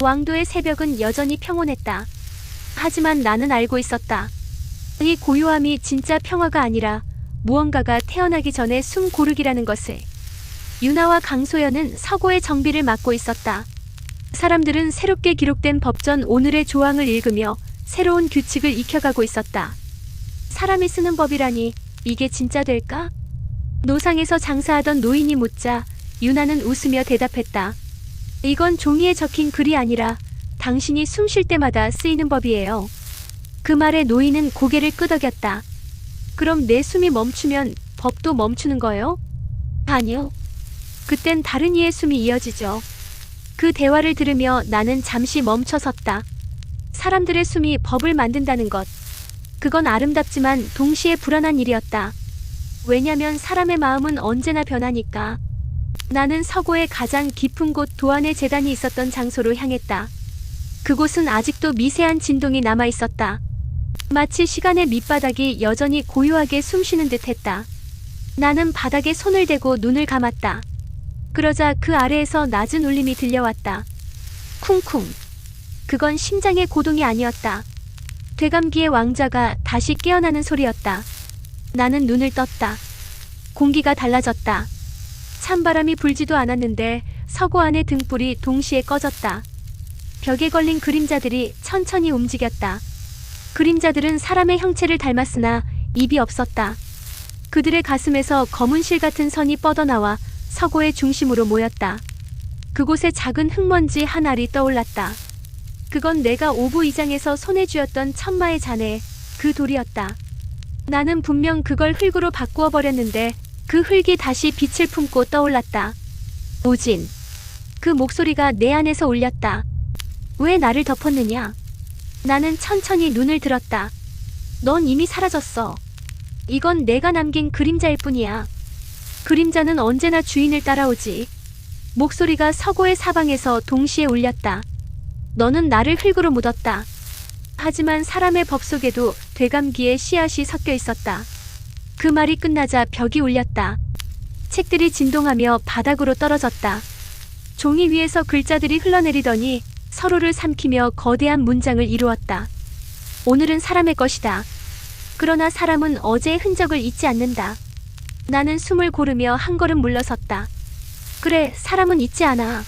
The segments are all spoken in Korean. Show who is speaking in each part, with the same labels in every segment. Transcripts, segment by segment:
Speaker 1: 왕도의 새벽은 여전히 평온했다. 하지만 나는 알고 있었다. 이 고요함이 진짜 평화가 아니라 무언가가 태어나기 전에 숨 고르기라는 것을. 유나와 강소연은 서고의 정비를 맡고 있었다. 사람들은 새롭게 기록된 법전 오늘의 조항을 읽으며 새로운 규칙을 익혀가고 있었다. 사람이 쓰는 법이라니 이게 진짜 될까? 노상에서 장사하던 노인이 묻자 유나는 웃으며 대답했다. 이건 종이에 적힌 글이 아니라 당신이 숨 쉴 때마다 쓰이는 법이에요. 그 말에 노인은 고개를 끄덕였다. 그럼 내 숨이 멈추면 법도 멈추는 거예요? 아니요. 그땐 다른 이의 숨이 이어지죠. 그 대화를 들으며 나는 잠시 멈춰섰다. 사람들의 숨이 법을 만든다는 것. 그건 아름답지만 동시에 불안한 일이었다. 왜냐면 사람의 마음은 언제나 변하니까. 나는 서고의 가장 깊은 곳 도안의 제단이 있었던 장소로 향했다. 그곳은 아직도 미세한 진동이 남아있었다. 마치 시간의 밑바닥이 여전히 고요하게 숨쉬는 듯 했다. 나는 바닥에 손을 대고 눈을 감았다. 그러자 그 아래에서 낮은 울림이 들려왔다. 쿵쿵. 그건 심장의 고동이 아니었다. 되감기의 왕자가 다시 깨어나는 소리였다. 나는 눈을 떴다. 공기가 달라졌다. 찬바람이 불지도 않았는데 서고 안의 등불이 동시에 꺼졌다. 벽에 걸린 그림자들이 천천히 움직였다. 그림자들은 사람의 형체를 닮았으나 입이 없었다. 그들의 가슴에서 검은 실 같은 선이 뻗어나와 서고의 중심으로 모였다. 그곳에 작은 흙먼지 한 알이 떠올랐다. 그건 내가 오부 이장에서 손에 쥐었던 천마의 잔해, 그 돌이었다. 나는 분명 그걸 흙으로 바꾸어 버렸는데 그 흙이 다시 빛을 품고 떠올랐다. 오진. 그 목소리가 내 안에서 울렸다. 왜 나를 덮었느냐? 나는 천천히 눈을 들었다. 넌 이미 사라졌어. 이건 내가 남긴 그림자일 뿐이야. 그림자는 언제나 주인을 따라오지. 목소리가 서고의 사방에서 동시에 울렸다. 너는 나를 흙으로 묻었다. 하지만 사람의 법 속에도 되감기의 씨앗이 섞여 있었다. 그 말이 끝나자 벽이 울렸다. 책들이 진동하며 바닥으로 떨어졌다. 종이 위에서 글자들이 흘러내리더니 서로를 삼키며 거대한 문장을 이루었다. 오늘은 사람의 것이다. 그러나 사람은 어제의 흔적을 잊지 않는다. 나는 숨을 고르며 한 걸음 물러섰다. 그래, 사람은 잊지 않아.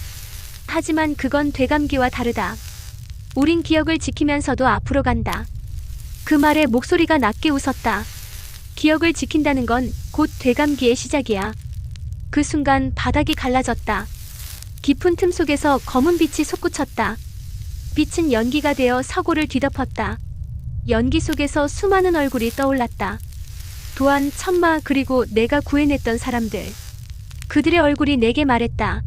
Speaker 1: 하지만 그건 되감기와 다르다. 우린 기억을 지키면서도 앞으로 간다. 그 말에 목소리가 낮게 웃었다. 기억을 지킨다는 건 곧 되감기의 시작이야. 그 순간 바닥이 갈라졌다. 깊은 틈 속에서 검은 빛이 솟구쳤다. 빛은 연기가 되어 서고를 뒤덮었다. 연기 속에서 수많은 얼굴이 떠올랐다. 도안, 천마, 그리고 내가 구해냈던 사람들. 그들의 얼굴이 내게 말했다.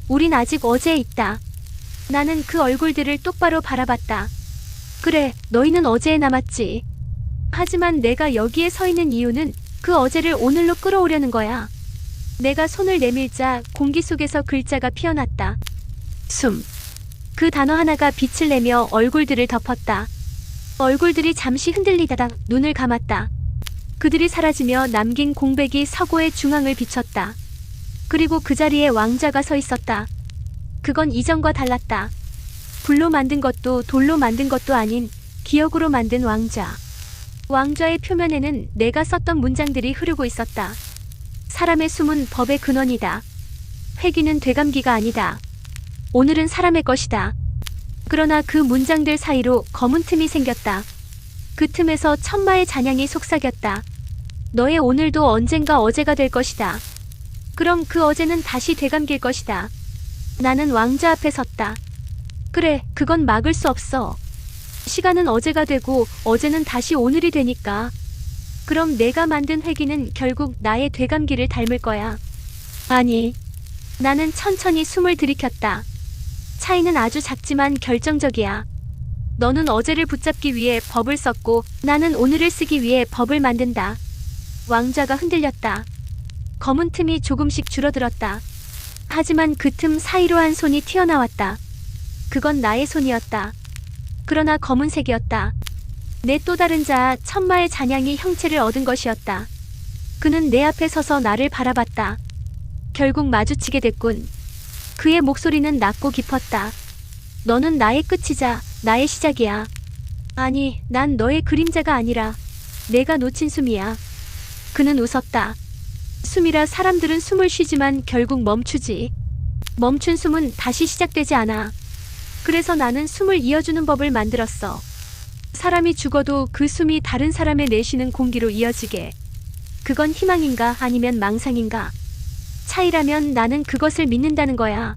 Speaker 1: 우린 아직 어제에 있다. 나는 그 얼굴들을 똑바로 바라봤다. 그래, 너희는 어제에 남았지. 하지만 내가 여기에 서 있는 이유는 그 어제를 오늘로 끌어오려는 거야. 내가 손을 내밀자 공기 속에서 글자가 피어났다. 숨. 그 단어 하나가 빛을 내며 얼굴들을 덮었다. 얼굴들이 잠시 흔들리다가 눈을 감았다. 그들이 사라지며 남긴 공백이 서고의 중앙을 비췄다. 그리고 그 자리에 왕자가 서 있었다. 그건 이전과 달랐다. 불로 만든 것도 돌로 만든 것도 아닌 기억으로 만든 왕자. 왕좌의 표면에는 내가 썼던 문장들이 흐르고 있었다. 사람의 숨은 법의 근원이다. 회귀는 되감기가 아니다. 오늘은 사람의 것이다. 그러나 그 문장들 사이로 검은 틈이 생겼다. 그 틈에서 천마의 잔향이 속삭였다. 너의 오늘도 언젠가 어제가 될 것이다. 그럼 그 어제는 다시 되감길 것이다. 나는 왕좌 앞에 섰다. 그래, 그건 막을 수 없어. 시간은 어제가 되고 어제는 다시 오늘이 되니까. 그럼 내가 만든 회귀는 결국 나의 되감기를 닮을 거야. 아니. 나는 천천히 숨을 들이켰다. 차이는 아주 작지만 결정적이야. 너는 어제를 붙잡기 위해 법을 썼고 나는 오늘을 쓰기 위해 법을 만든다. 왕좌가 흔들렸다. 검은 틈이 조금씩 줄어들었다. 하지만 그 틈 사이로 한 손이 튀어나왔다. 그건 나의 손이었다. 그러나 검은색이었다. 내 또 다른 자 천마의 잔향이 형체를 얻은 것이었다. 그는 내 앞에 서서 나를 바라봤다. 결국 마주치게 됐군. 그의 목소리는 낮고 깊었다. 너는 나의 끝이자 나의 시작이야. 아니, 난 너의 그림자가 아니라 내가 놓친 숨이야. 그는 웃었다. 숨이라 사람들은 숨을 쉬지만 결국 멈추지. 멈춘 숨은 다시 시작되지 않아. 그래서 나는 숨을 이어주는 법을 만들었어. 사람이 죽어도 그 숨이 다른 사람의 내쉬는 공기로 이어지게. 그건 희망인가 아니면 망상인가? 차이라면 나는 그것을 믿는다는 거야.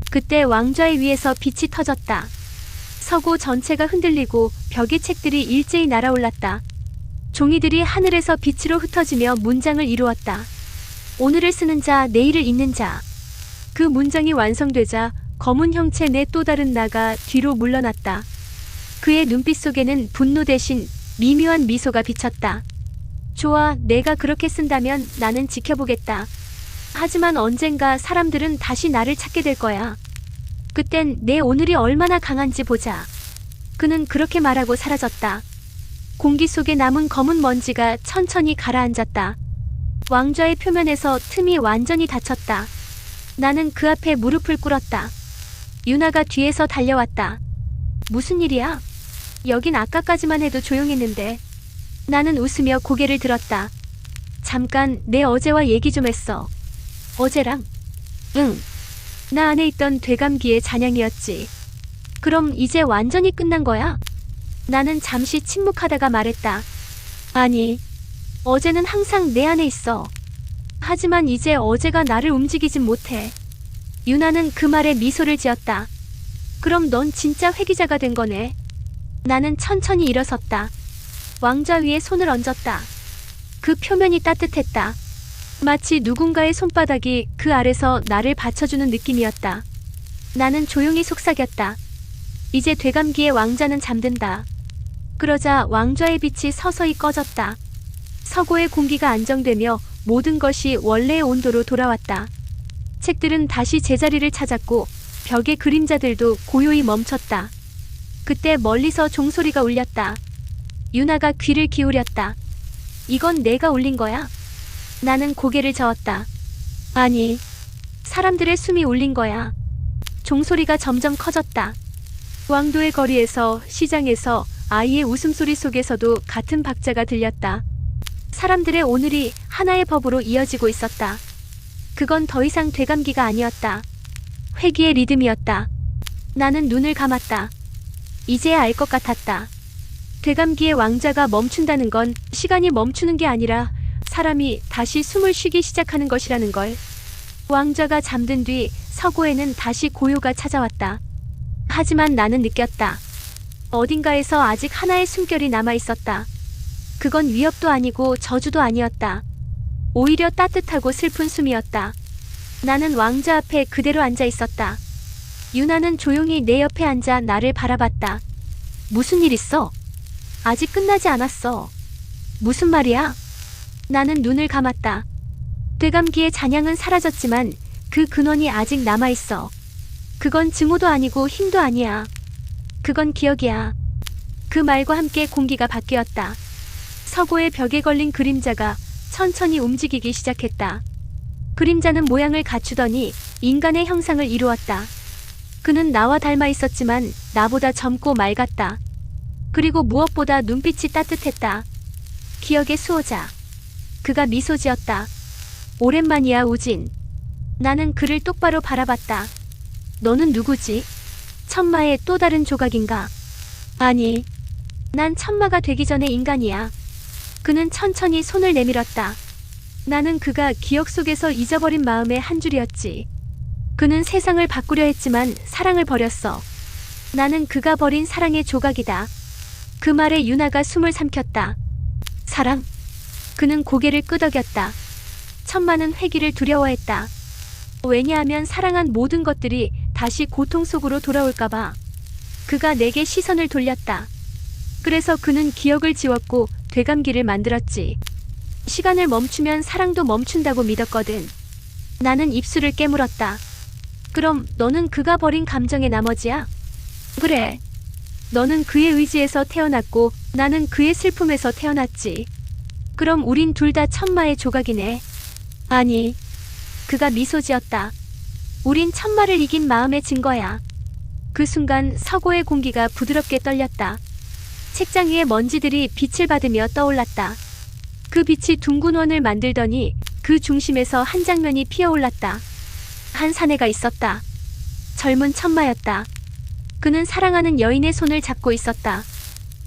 Speaker 1: 그때 왕좌의 위에서 빛이 터졌다. 서고 전체가 흔들리고 벽의 책들이 일제히 날아올랐다. 종이들이 하늘에서 빛으로 흩어지며 문장을 이루었다. 오늘을 쓰는 자, 내일을 읽는 자. 그 문장이 완성되자 검은 형체 내 또 다른 나가 뒤로 물러났다. 그의 눈빛 속에는 분노 대신 미묘한 미소가 비쳤다. 좋아, 내가 그렇게 쓴다면 나는 지켜보겠다. 하지만 언젠가 사람들은 다시 나를 찾게 될 거야. 그땐 내 오늘이 얼마나 강한지 보자. 그는 그렇게 말하고 사라졌다. 공기 속에 남은 검은 먼지가 천천히 가라앉았다. 왕좌의 표면에서 틈이 완전히 닫혔다. 나는 그 앞에 무릎을 꿇었다. 유나가 뒤에서 달려왔다. 무슨 일이야? 여긴 아까까지만 해도 조용했는데. 나는 웃으며 고개를 들었다. 잠깐 내 어제와 얘기 좀 했어. 어제랑? 응. 나 안에 있던 되감기의 잔향이었지. 그럼 이제 완전히 끝난 거야? 나는 잠시 침묵하다가 말했다. 아니, 어제는 항상 내 안에 있어. 하지만 이제 어제가 나를 움직이진 못해. 유나는 그 말에 미소를 지었다. 그럼 넌 진짜 회귀자가 된 거네. 나는 천천히 일어섰다. 왕좌 위에 손을 얹었다. 그 표면이 따뜻했다. 마치 누군가의 손바닥이 그 아래서 나를 받쳐주는 느낌이었다. 나는 조용히 속삭였다. 이제 되감기의 왕자는 잠든다. 그러자 왕좌의 빛이 서서히 꺼졌다. 서고의 공기가 안정되며 모든 것이 원래의 온도로 돌아왔다. 책들은 다시 제자리를 찾았고 벽의 그림자들도 고요히 멈췄다. 그때 멀리서 종소리가 울렸다. 유나가 귀를 기울였다. 이건 내가 울린 거야? 나는 고개를 저었다. 아니, 사람들의 숨이 울린 거야. 종소리가 점점 커졌다. 왕도의 거리에서, 시장에서, 아이의 웃음소리 속에서도 같은 박자가 들렸다. 사람들의 오늘이 하나의 법으로 이어지고 있었다. 그건 더 이상 되감기가 아니었다. 회귀의 리듬이었다. 나는 눈을 감았다. 이제야 알 것 같았다. 되감기의 왕자가 멈춘다는 건 시간이 멈추는 게 아니라 사람이 다시 숨을 쉬기 시작하는 것이라는 걸. 왕자가 잠든 뒤 서고에는 다시 고요가 찾아왔다. 하지만 나는 느꼈다. 어딘가에서 아직 하나의 숨결이 남아있었다. 그건 위협도 아니고 저주도 아니었다. 오히려 따뜻하고 슬픈 숨이었다. 나는 왕자 앞에 그대로 앉아 있었다. 유나는 조용히 내 옆에 앉아 나를 바라봤다. 무슨 일 있어? 아직 끝나지 않았어. 무슨 말이야? 나는 눈을 감았다. 되감기의 잔향은 사라졌지만 그 근원이 아직 남아있어. 그건 증오도 아니고 힘도 아니야. 그건 기억이야. 그 말과 함께 공기가 바뀌었다. 서고의 벽에 걸린 그림자가 천천히 움직이기 시작했다. 그림자는 모양을 갖추더니 인간의 형상을 이루었다. 그는 나와 닮아 있었지만 나보다 젊고 맑았다. 그리고 무엇보다 눈빛이 따뜻했다. 기억의 수호자. 그가 미소 지었다. 오랜만이야, 우진. 나는 그를 똑바로 바라봤다. 너는 누구지? 천마의 또 다른 조각인가? 아니, 난 천마가 되기 전의 인간이야. 그는 천천히 손을 내밀었다. 나는 그가 기억 속에서 잊어버린 마음의 한 줄이었지. 그는 세상을 바꾸려 했지만 사랑을 버렸어. 나는 그가 버린 사랑의 조각이다. 그 말에 유나가 숨을 삼켰다. 사랑? 그는 고개를 끄덕였다. 천마는 회귀를 두려워했다. 왜냐하면 사랑한 모든 것들이 다시 고통 속으로 돌아올까봐. 그가 내게 시선을 돌렸다. 그래서 그는 기억을 지웠고 되감기를 만들었지. 시간을 멈추면 사랑도 멈춘다고 믿었거든. 나는 입술을 깨물었다. 그럼 너는 그가 버린 감정의 나머지야? 그래. 너는 그의 의지에서 태어났고 나는 그의 슬픔에서 태어났지. 그럼 우린 둘 다 천마의 조각이네. 아니. 그가 미소 지었다. 우린 천마를 이긴 마음의 증거야. 그 순간 서고의 공기가 부드럽게 떨렸다. 책장 위의 먼지들이 빛을 받으며 떠올랐다. 그 빛이 둥근 원을 만들더니 그 중심에서 한 장면이 피어올랐다. 한 사내가 있었다. 젊은 천마였다. 그는 사랑하는 여인의 손을 잡고 있었다.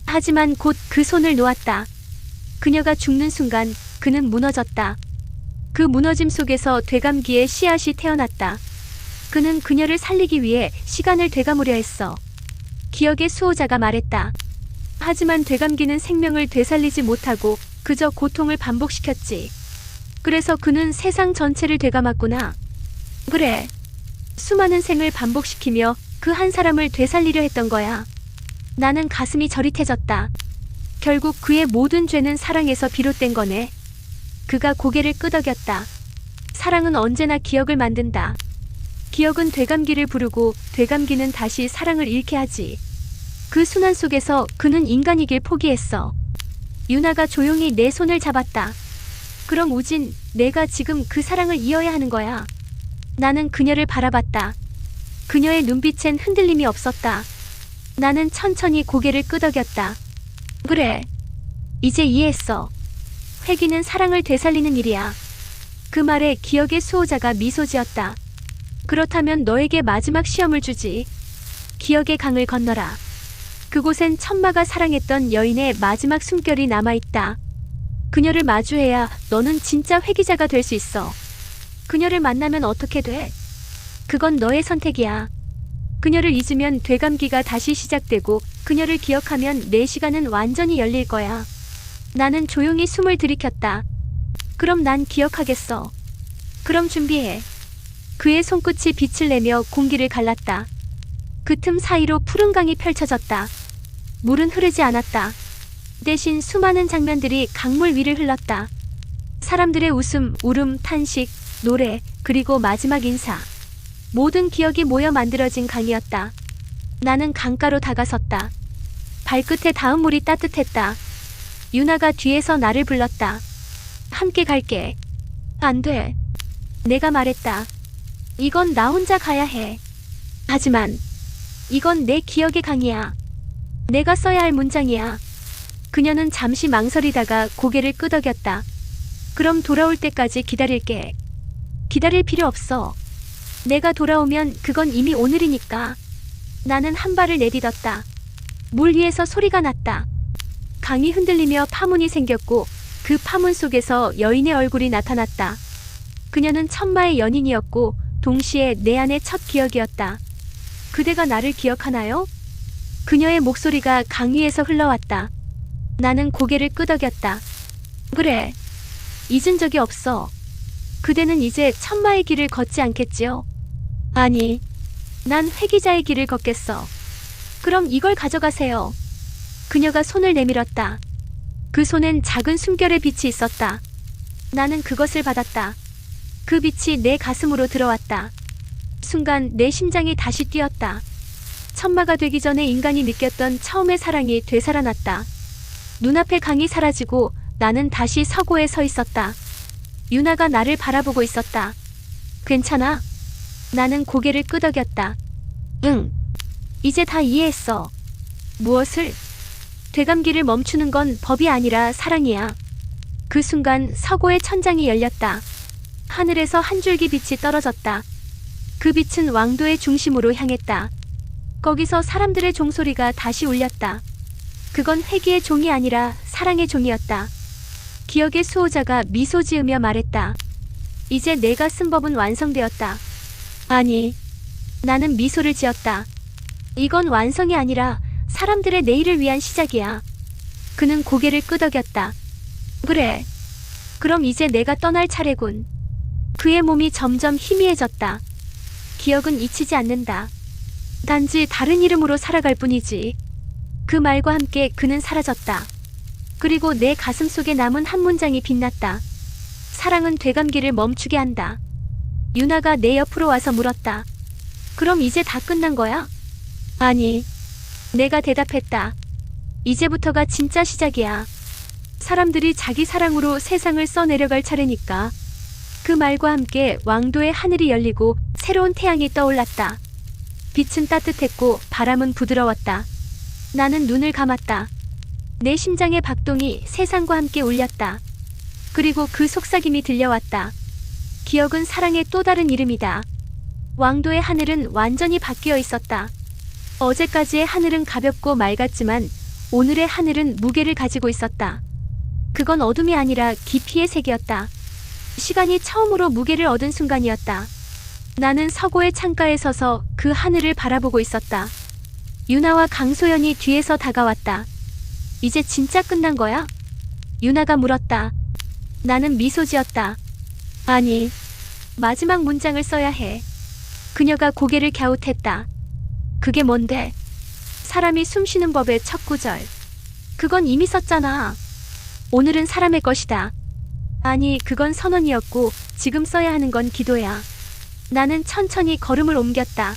Speaker 1: 하지만 곧 그 손을 놓았다. 그녀가 죽는 순간 그는 무너졌다. 그 무너짐 속에서 되감기의 씨앗이 태어났다. 그는 그녀를 살리기 위해 시간을 되감으려 했어. 기억의 수호자가 말했다. 하지만 되감기는 생명을 되살리지 못하고 그저 고통을 반복시켰지. 그래서 그는 세상 전체를 되감았구나. 그래. 수많은 생을 반복시키며 그 한 사람을 되살리려 했던 거야. 나는 가슴이 저릿해졌다. 결국 그의 모든 죄는 사랑에서 비롯된 거네. 그가 고개를 끄덕였다. 사랑은 언제나 기억을 만든다. 기억은 되감기를 부르고 되감기는 다시 사랑을 잃게 하지. 그 순환 속에서 그는 인간이길 포기했어. 유나가 조용히 내 손을 잡았다. 그럼 우진, 내가 지금 그 사랑을 이어야 하는 거야. 나는 그녀를 바라봤다. 그녀의 눈빛엔 흔들림이 없었다. 나는 천천히 고개를 끄덕였다. 그래. 이제 이해했어. 회귀는 사랑을 되살리는 일이야. 그 말에 기억의 수호자가 미소 지었다. 그렇다면 너에게 마지막 시험을 주지. 기억의 강을 건너라. 그곳엔 천마가 사랑했던 여인의 마지막 숨결이 남아있다. 그녀를 마주해야 너는 진짜 회귀자가 될 수 있어. 그녀를 만나면 어떻게 돼? 그건 너의 선택이야. 그녀를 잊으면 되감기가 다시 시작되고 그녀를 기억하면 내 시간은 완전히 열릴 거야. 나는 조용히 숨을 들이켰다. 그럼 난 기억하겠어. 그럼 준비해. 그의 손끝이 빛을 내며 공기를 갈랐다. 그 틈 사이로 푸른 강이 펼쳐졌다. 물은 흐르지 않았다. 대신 수많은 장면들이 강물 위를 흘렀다. 사람들의 웃음, 울음, 탄식, 노래, 그리고 마지막 인사. 모든 기억이 모여 만들어진 강이었다. 나는 강가로 다가섰다. 발끝에 닿은 물이 따뜻했다. 유나가 뒤에서 나를 불렀다. 함께 갈게. 안 돼. 내가 말했다. 이건 나 혼자 가야 해. 하지만 이건 내 기억의 강이야. 내가 써야 할 문장이야. 그녀는 잠시 망설이다가 고개를 끄덕였다. 그럼 돌아올 때까지 기다릴게. 기다릴 필요 없어. 내가 돌아오면 그건 이미 오늘이니까. 나는 한 발을 내딛었다. 물 위에서 소리가 났다. 강이 흔들리며 파문이 생겼고 그 파문 속에서 여인의 얼굴이 나타났다. 그녀는 천마의 연인이었고 동시에 내 안의 첫 기억이었다. 그대가 나를 기억하나요? 그녀의 목소리가 강 위에서 흘러왔다. 나는 고개를 끄덕였다. 그래. 잊은 적이 없어. 그대는 이제 천마의 길을 걷지 않겠지요? 아니, 난 회귀자의 길을 걷겠어. 그럼 이걸 가져가세요. 그녀가 손을 내밀었다. 그 손엔 작은 숨결의 빛이 있었다. 나는 그것을 받았다. 그 빛이 내 가슴으로 들어왔다. 순간 내 심장이 다시 뛰었다. 천마가 되기 전에 인간이 느꼈던 처음의 사랑이 되살아났다. 눈앞의 강이 사라지고 나는 다시 서고에 서 있었다. 유나가 나를 바라보고 있었다. 괜찮아? 나는 고개를 끄덕였다. 응. 이제 다 이해했어. 무엇을? 되감기를 멈추는 건 법이 아니라 사랑이야. 그 순간 서고의 천장이 열렸다. 하늘에서 한 줄기 빛이 떨어졌다. 그 빛은 왕도의 중심으로 향했다. 거기서 사람들의 종소리가 다시 울렸다. 그건 회귀의 종이 아니라 사랑의 종이었다. 기억의 수호자가 미소 지으며 말했다. 이제 내가 쓴 법은 완성되었다. 아니, 나는 미소를 지었다. 이건 완성이 아니라 사람들의 내일을 위한 시작이야. 그는 고개를 끄덕였다. 그래. 그럼 이제 내가 떠날 차례군. 그의 몸이 점점 희미해졌다. 기억은 잊히지 않는다. 단지 다른 이름으로 살아갈 뿐이지. 그 말과 함께 그는 사라졌다. 그리고 내 가슴 속에 남은 한 문장이 빛났다. 사랑은 되감기를 멈추게 한다. 유나가 내 옆으로 와서 물었다. 그럼 이제 다 끝난 거야? 아니. 내가 대답했다. 이제부터가 진짜 시작이야. 사람들이 자기 사랑으로 세상을 써내려갈 차례니까. 그 말과 함께 왕도의 하늘이 열리고 새로운 태양이 떠올랐다. 빛은 따뜻했고 바람은 부드러웠다. 나는 눈을 감았다. 내 심장의 박동이 세상과 함께 울렸다. 그리고 그 속삭임이 들려왔다. 기억은 사랑의 또 다른 이름이다. 왕도의 하늘은 완전히 바뀌어 있었다. 어제까지의 하늘은 가볍고 맑았지만 오늘의 하늘은 무게를 가지고 있었다. 그건 어둠이 아니라 깊이의 색이었다. 시간이 처음으로 무게를 얻은 순간이었다. 나는 서고의 창가에 서서 그 하늘을 바라보고 있었다. 유나와 강소연이 뒤에서 다가왔다. 이제 진짜 끝난 거야? 유나가 물었다. 나는 미소 지었다. 아니, 마지막 문장을 써야 해. 그녀가 고개를 갸웃했다. 그게 뭔데? 사람이 숨쉬는 법의 첫 구절. 그건 이미 썼잖아. 오늘은 사람의 것이다. 아니, 그건 선언이었고 지금 써야 하는 건 기도야. 나는 천천히 걸음을 옮겼다.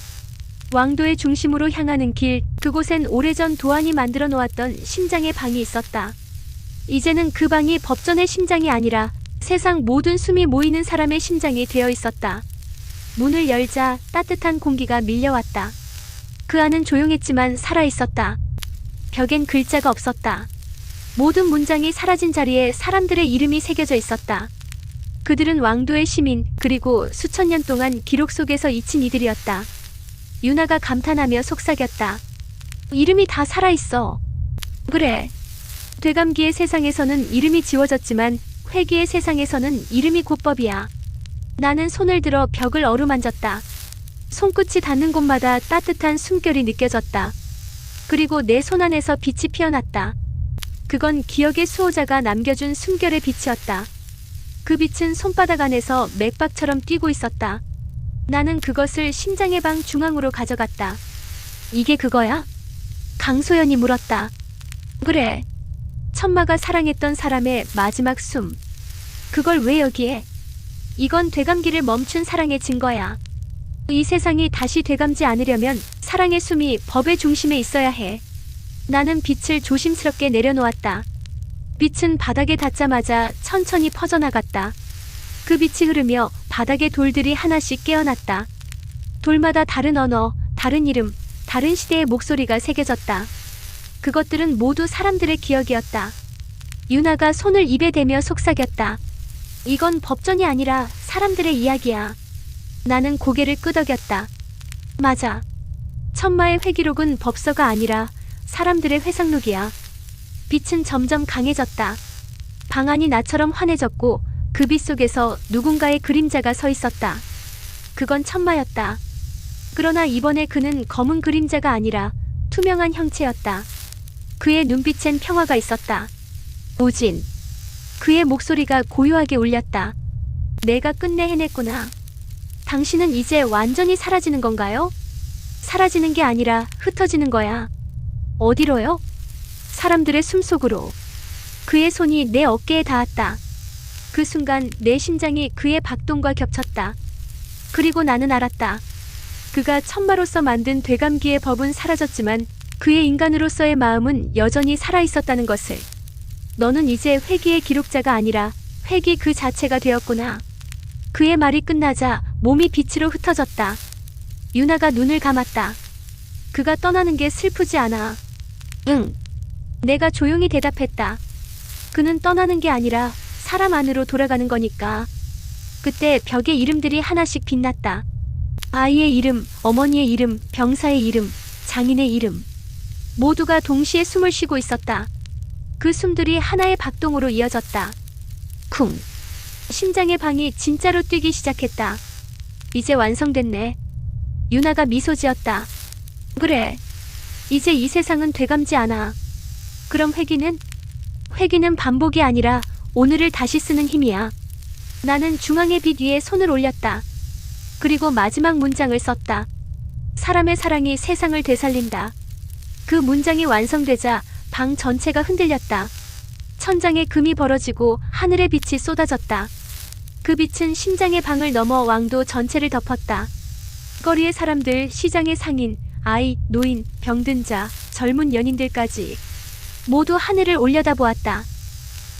Speaker 1: 왕도의 중심으로 향하는 길, 그곳엔 오래전 도안이 만들어 놓았던 심장의 방이 있었다. 이제는 그 방이 법전의 심장이 아니라 세상 모든 숨이 모이는 사람의 심장이 되어 있었다. 문을 열자 따뜻한 공기가 밀려왔다. 그 안은 조용했지만 살아있었다. 벽엔 글자가 없었다. 모든 문장이 사라진 자리에 사람들의 이름이 새겨져 있었다. 그들은 왕도의 시민, 그리고 수천 년 동안 기록 속에서 잊힌 이들이었다. 유나가 감탄하며 속삭였다. 이름이 다 살아있어. 그래. 되감기의 세상에서는 이름이 지워졌지만 회귀의 세상에서는 이름이 곧법이야. 나는 손을 들어 벽을 어루만졌다. 손끝이 닿는 곳마다 따뜻한 숨결이 느껴졌다. 그리고 내 손 안에서 빛이 피어났다. 그건 기억의 수호자가 남겨준 숨결의 빛이었다. 그 빛은 손바닥 안에서 맥박처럼 뛰고 있었다. 나는 그것을 심장의 방 중앙으로 가져갔다. 이게 그거야? 강소연이 물었다. 그래. 천마가 사랑했던 사람의 마지막 숨. 그걸 왜 여기에? 이건 되감기를 멈춘 사랑의 증거야. 이 세상이 다시 되감지 않으려면 사랑의 숨이 법의 중심에 있어야 해. 나는 빛을 조심스럽게 내려놓았다. 빛은 바닥에 닿자마자 천천히 퍼져나갔다. 그 빛이 흐르며 바닥의 돌들이 하나씩 깨어났다. 돌마다 다른 언어, 다른 이름, 다른 시대의 목소리가 새겨졌다. 그것들은 모두 사람들의 기억이었다. 유나가 손을 입에 대며 속삭였다. 이건 법전이 아니라 사람들의 이야기야. 나는 고개를 끄덕였다. 맞아. 천마의 회기록은 법서가 아니라 사람들의 회상록이야. 빛은 점점 강해졌다. 방 안이 나처럼 환해졌고 그 빛 속에서 누군가의 그림자가 서 있었다. 그건 천마였다. 그러나 이번에 그는 검은 그림자가 아니라 투명한 형체였다. 그의 눈빛엔 평화가 있었다. 오진. 그의 목소리가 고요하게 울렸다. 내가 끝내 해냈구나. 당신은 이제 완전히 사라지는 건가요? 사라지는 게 아니라 흩어지는 거야. 어디로요? 사람들의 숨속으로. 그의 손이 내 어깨에 닿았다. 그 순간 내 심장이 그의 박동과 겹쳤다. 그리고 나는 알았다. 그가 천마로서 만든 되감기의 법은 사라졌지만 그의 인간으로서의 마음은 여전히 살아있었다는 것을. 너는 이제 회귀의 기록자가 아니라 회귀 그 자체가 되었구나. 그의 말이 끝나자 몸이 빛으로 흩어졌다. 유나가 눈을 감았다. 그가 떠나는 게 슬프지 않아. 응. 내가 조용히 대답했다. 그는 떠나는 게 아니라 사람 안으로 돌아가는 거니까. 그때 벽의 이름들이 하나씩 빛났다. 아이의 이름, 어머니의 이름, 병사의 이름, 장인의 이름. 모두가 동시에 숨을 쉬고 있었다. 그 숨들이 하나의 박동으로 이어졌다. 쿵. 심장의 방이 진짜로 뛰기 시작했다. 이제 완성됐네. 유나가 미소 지었다. 그래. 이제 이 세상은 되감지 않아. 그럼 회귀는? 회귀는 반복이 아니라 오늘을 다시 쓰는 힘이야. 나는 중앙의 빛 위에 손을 올렸다. 그리고 마지막 문장을 썼다. 사람의 사랑이 세상을 되살린다. 그 문장이 완성되자 방 전체가 흔들렸다. 천장에 금이 벌어지고 하늘의 빛이 쏟아졌다. 그 빛은 심장의 방을 넘어 왕도 전체를 덮었다. 거리의 사람들, 시장의 상인, 아이, 노인, 병든 자, 젊은 연인들까지 모두 하늘을 올려다보았다.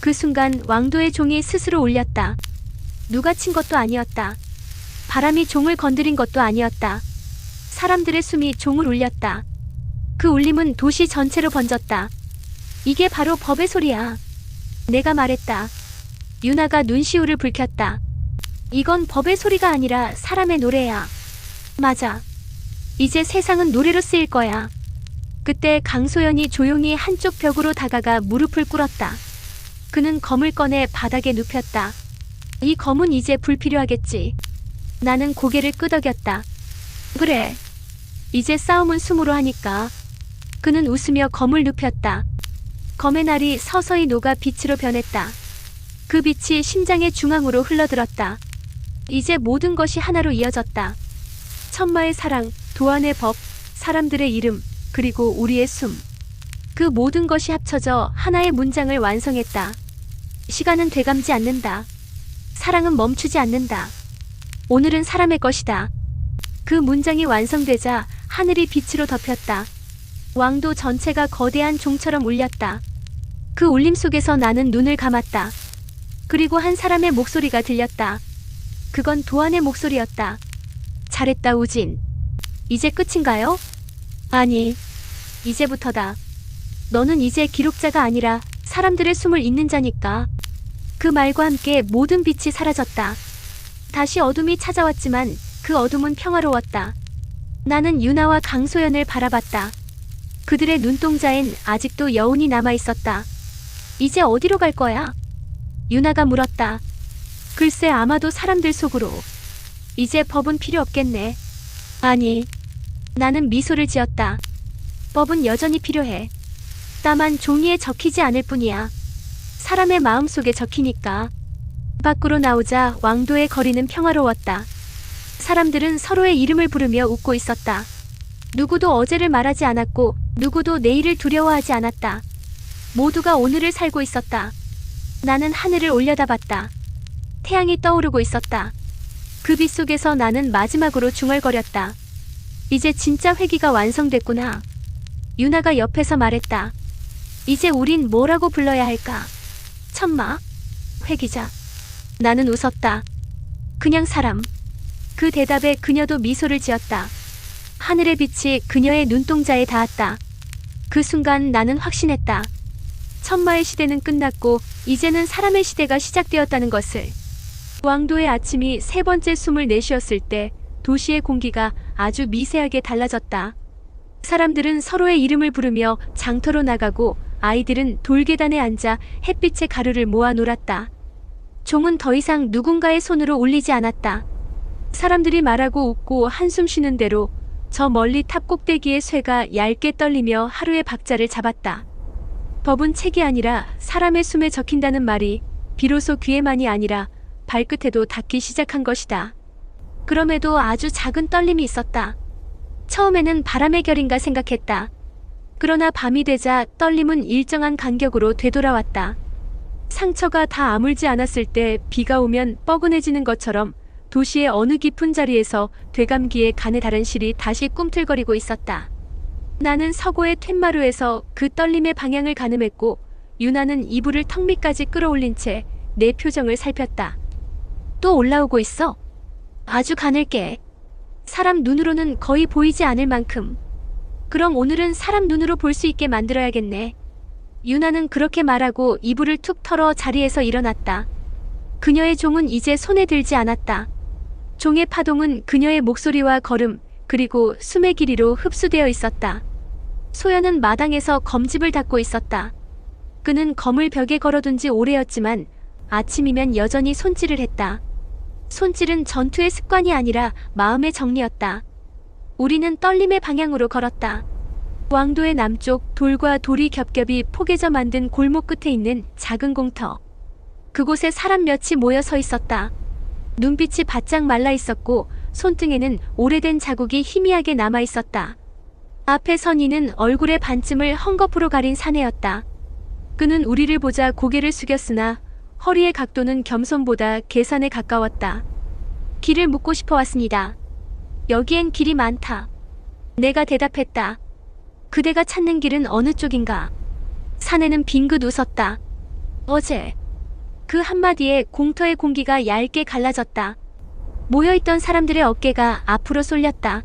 Speaker 1: 그 순간 왕도의 종이 스스로 울렸다. 누가 친 것도 아니었다. 바람이 종을 건드린 것도 아니었다. 사람들의 숨이 종을 울렸다. 그 울림은 도시 전체로 번졌다. 이게 바로 법의 소리야. 내가 말했다. 유나가 눈시울을 붉혔다. 이건 법의 소리가 아니라 사람의 노래야. 맞아. 이제 세상은 노래로 쓰일 거야. 그때 강소연이 조용히 한쪽 벽으로 다가가 무릎을 꿇었다. 그는 검을 꺼내 바닥에 눕혔다. 이 검은 이제 불필요하겠지. 나는 고개를 끄덕였다. 그래. 이제 싸움은 숨으로 하니까. 그는 웃으며 검을 눕혔다. 검의 날이 서서히 녹아 빛으로 변했다. 그 빛이 심장의 중앙으로 흘러들었다. 이제 모든 것이 하나로 이어졌다. 천마의 사랑, 도안의 법, 사람들의 이름, 그리고 우리의 숨. 그 모든 것이 합쳐져 하나의 문장을 완성했다. 시간은 되감지 않는다. 사랑은 멈추지 않는다. 오늘은 사람의 것이다. 그 문장이 완성되자 하늘이 빛으로 덮였다. 왕도 전체가 거대한 종처럼 울렸다. 그 울림 속에서 나는 눈을 감았다. 그리고 한 사람의 목소리가 들렸다. 그건 도안의 목소리였다. 잘했다, 우진. 이제 끝인가요? 아니, 이제부터다. 너는 이제 기록자가 아니라 사람들의 숨을 잇는 자니까. 그 말과 함께 모든 빛이 사라졌다. 다시 어둠이 찾아왔지만 그 어둠은 평화로웠다. 나는 유나와 강소연을 바라봤다. 그들의 눈동자엔 아직도 여운이 남아있었다. 이제 어디로 갈 거야? 유나가 물었다. 글쎄, 아마도 사람들 속으로. 이제 법은 필요 없겠네. 아니. 나는 미소를 지었다. 법은 여전히 필요해. 다만 종이에 적히지 않을 뿐이야. 사람의 마음속에 적히니까. 밖으로 나오자 왕도의 거리는 평화로웠다. 사람들은 서로의 이름을 부르며 웃고 있었다. 누구도 어제를 말하지 않았고 누구도 내일을 두려워하지 않았다. 모두가 오늘을 살고 있었다. 나는 하늘을 올려다봤다. 태양이 떠오르고 있었다. 그 빛 속에서 나는 마지막으로 중얼거렸다. 이제 진짜 회기가 완성됐구나. 유나가 옆에서 말했다. 이제 우린 뭐라고 불러야 할까? 천마? 회기자? 나는 웃었다. 그냥 사람. 그 대답에 그녀도 미소를 지었다. 하늘의 빛이 그녀의 눈동자에 닿았다. 그 순간 나는 확신했다. 천마의 시대는 끝났고 이제는 사람의 시대가 시작되었다는 것을. 왕도의 아침이 세 번째 숨을 내쉬었을 때 도시의 공기가 아주 미세하게 달라졌다. 사람들은 서로의 이름을 부르며 장터로 나가고 아이들은 돌계단에 앉아 햇빛의 가루를 모아 놀았다. 종은 더 이상 누군가의 손으로 울리지 않았다. 사람들이 말하고 웃고 한숨 쉬는 대로 저 멀리 탑 꼭대기의 쇠가 얇게 떨리며 하루의 박자를 잡았다. 법은 책이 아니라 사람의 숨에 적힌다는 말이 비로소 귀에만이 아니라 발끝에도 닿기 시작한 것이다. 그럼에도 아주 작은 떨림이 있었다. 처음에는 바람의 결인가 생각했다. 그러나 밤이 되자 떨림은 일정한 간격으로 되돌아왔다. 상처가 다 아물지 않았을 때 비가 오면 뻐근해지는 것처럼 도시의 어느 깊은 자리에서 되감기에 간에 다른 실이 다시 꿈틀거리고 있었다. 나는 서고의 툇마루에서 그 떨림의 방향을 가늠했고 유나는 이불을 턱 밑까지 끌어올린 채 내 표정을 살폈다. 또 올라오고 있어? 아주 가늘게. 사람 눈으로는 거의 보이지 않을 만큼. 그럼 오늘은 사람 눈으로 볼 수 있게 만들어야겠네. 유나는 그렇게 말하고 이불을 툭 털어 자리에서 일어났다. 그녀의 종은 이제 손에 들지 않았다. 종의 파동은 그녀의 목소리와 걸음, 그리고 숨의 길이로 흡수되어 있었다. 소연은 마당에서 검집을 닦고 있었다. 그는 검을 벽에 걸어둔 지 오래였지만 아침이면 여전히 손질을 했다. 손질은 전투의 습관이 아니라 마음의 정리였다. 우리는 떨림의 방향으로 걸었다. 왕도의 남쪽 돌과 돌이 겹겹이 포개져 만든 골목 끝에 있는 작은 공터. 그곳에 사람 몇이 모여 서 있었다. 눈빛이 바짝 말라 있었고 손등에는 오래된 자국이 희미하게 남아 있었다. 앞에 선 이는 얼굴의 반쯤을 헝겊으로 가린 사내였다. 그는 우리를 보자 고개를 숙였으나 허리의 각도는 겸손보다 계산에 가까웠다. 길을 묻고 싶어 왔습니다. 여기엔 길이 많다. 내가 대답했다. 그대가 찾는 길은 어느 쪽인가? 사내는 빙긋 웃었다. 어제. 그 한마디에 공터의 공기가 얇게 갈라졌다. 모여있던 사람들의 어깨가 앞으로 쏠렸다.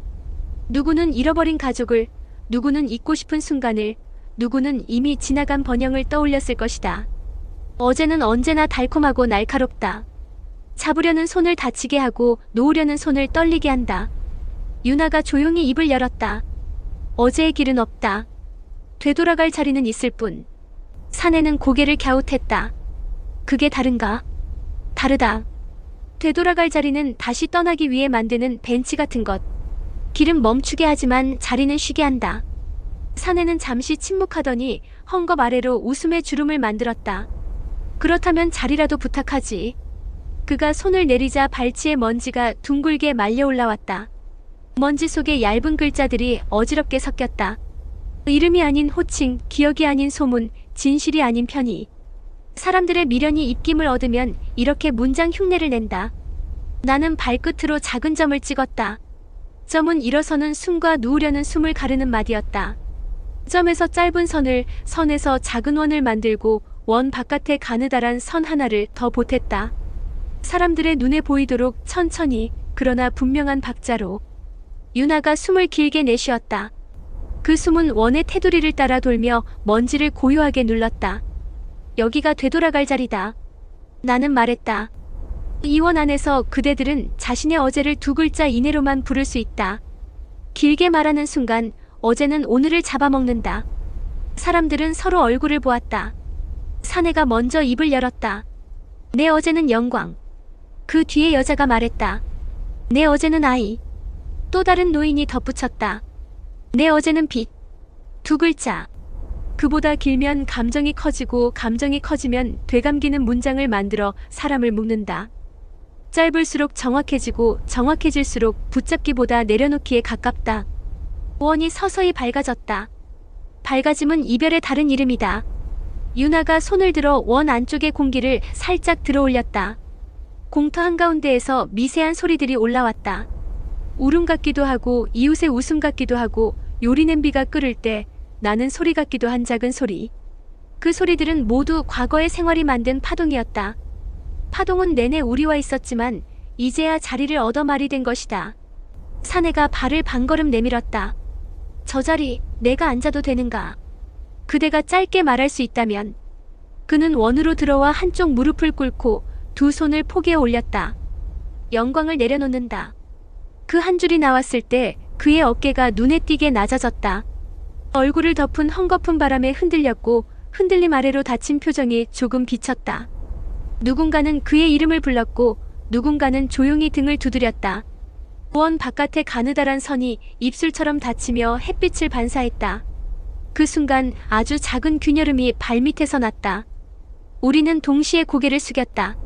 Speaker 1: 누구는 잃어버린 가족을, 누구는 잊고 싶은 순간을, 누구는 이미 지나간 번영을 떠올렸을 것이다. 어제는 언제나 달콤하고 날카롭다. 잡으려는 손을 다치게 하고 놓으려는 손을 떨리게 한다. 유나가 조용히 입을 열었다. 어제의 길은 없다. 되돌아갈 자리는 있을 뿐. 사내는 고개를 갸웃했다. 그게 다른가? 다르다. 되돌아갈 자리는 다시 떠나기 위해 만드는 벤치 같은 것. 길은 멈추게 하지만 자리는 쉬게 한다. 사내는 잠시 침묵하더니 헝겊 아래로 웃음의 주름을 만들었다. 그렇다면 자리라도 부탁하지. 그가 손을 내리자 발치에 먼지가 둥글게 말려 올라왔다. 먼지 속에 얇은 글자들이 어지럽게 섞였다. 이름이 아닌 호칭, 기억이 아닌 소문, 진실이 아닌 편의. 사람들의 미련이 입김을 얻으면 이렇게 문장 흉내를 낸다. 나는 발끝으로 작은 점을 찍었다. 점은 일어서는 숨과 누우려는 숨을 가르는 말이었다. 점에서 짧은 선을, 선에서 작은 원을 만들고 원 바깥에 가느다란 선 하나를 더 보탰다. 사람들의 눈에 보이도록 천천히, 그러나 분명한 박자로. 유나가 숨을 길게 내쉬었다. 그 숨은 원의 테두리를 따라 돌며 먼지를 고요하게 눌렀다. 여기가 되돌아갈 자리다. 나는 말했다. 이 원 안에서 그대들은 자신의 어제를 두 글자 이내로만 부를 수 있다. 길게 말하는 순간 어제는 오늘을 잡아먹는다. 사람들은 서로 얼굴을 보았다. 사내가 먼저 입을 열었다. 내 어제는 영광. 그 뒤에 여자가 말했다. 내 어제는 아이. 또 다른 노인이 덧붙였다. 내 어제는 빛. 두 글자. 그보다 길면 감정이 커지고 감정이 커지면 되감기는 문장을 만들어 사람을 묶는다. 짧을수록 정확해지고 정확해질수록 붙잡기보다 내려놓기에 가깝다. 원이 서서히 밝아졌다. 밝아짐은 이별의 다른 이름이다. 유나가 손을 들어 원 안쪽의 공기를 살짝 들어올렸다. 공터 한가운데에서 미세한 소리들이 올라왔다. 울음 같기도 하고 이웃의 웃음 같기도 하고 요리 냄비가 끓을 때 나는 소리 같기도 한 작은 소리. 그 소리들은 모두 과거의 생활이 만든 파동이었다. 파동은 내내 우리와 있었지만 이제야 자리를 얻어 말이 된 것이다. 사내가 발을 반걸음 내밀었다. 저 자리 내가 앉아도 되는가? 그대가 짧게 말할 수 있다면. 그는 원으로 들어와 한쪽 무릎을 꿇고 두 손을 포개어 올렸다. 영광을 내려놓는다. 그 한 줄이 나왔을 때 그의 어깨가 눈에 띄게 낮아졌다. 얼굴을 덮은 헝겊은 바람에 흔들렸고 흔들림 아래로 닫힌 표정이 조금 비쳤다. 누군가는 그의 이름을 불렀고 누군가는 조용히 등을 두드렸다. 원 바깥의 가느다란 선이 입술처럼 닫히며 햇빛을 반사했다. 그 순간 아주 작은 균여름이 발밑에서 났다. 우리는 동시에 고개를 숙였다.